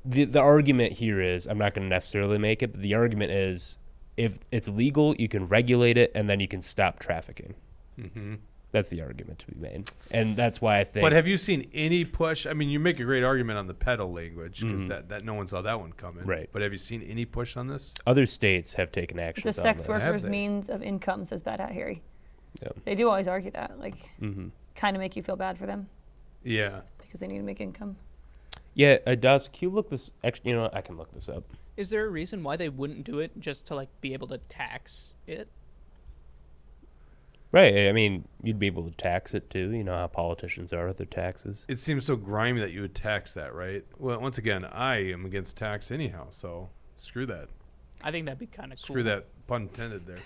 the argument here is, I'm not going to necessarily make it, but the argument is, if it's legal, you can regulate it, and then you can stop trafficking. Mm-hmm. That's the argument to be made, and that's why I think. But have you seen any push? I mean, you make a great argument on the pedo language because Mhm. that no one saw that one coming. Right. But have you seen any push on this? Other states have taken action. It's a sex Have worker's they? means of income, says Bad Hat Harry. Yeah. They do always argue that, like, Mm-hmm. kind of make you feel bad for them Yeah. because they need to make income. Yeah, does. Can you look this? Actually, you know what? I can look this up. is there a reason why they wouldn't do it just to like be able to tax it? Right. I mean, you'd be able to tax it too. You know how politicians are with their taxes. It seems so grimy that you would tax that, right? Well, once again, I am against tax anyhow, so screw that. I think that'd be kind of cool. Screw that, pun intended there.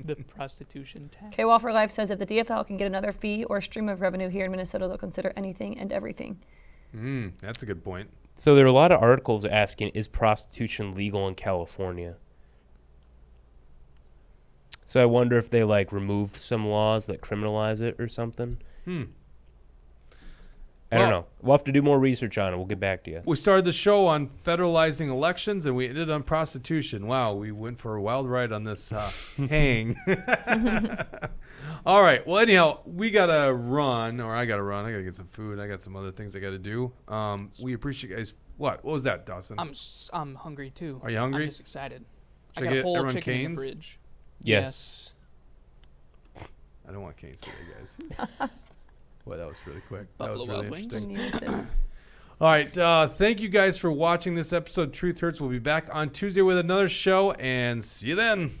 The prostitution tax. K Wall for Life says if the DFL can get another fee or stream of revenue here in Minnesota, they'll consider anything and everything. That's a good point. So there are a lot of articles asking, is prostitution legal in California? So I wonder if they like removed some laws that criminalize it or something. I don't Well- know. We'll have to do more research on it. We'll get back to you. We started the show on federalizing elections, and we ended on prostitution. Wow, we went for a wild ride on this hang. All right. Well, anyhow, we gotta run, or I gotta run. I gotta get some food. I got some other things I gotta do. We appreciate you guys. What was that, Dawson? I'm hungry too. Are you hungry? I'm just excited. Should I I got a get whole everyone chicken in Cane's? the fridge. Yes. I don't want Cane's today, guys. Boy, that was really quick. Buffalo that was really Wild Wings? interesting. In unison. All right. Thank you guys for watching this episode. Truth Hurts. We'll be back on Tuesday with another show, and see you then.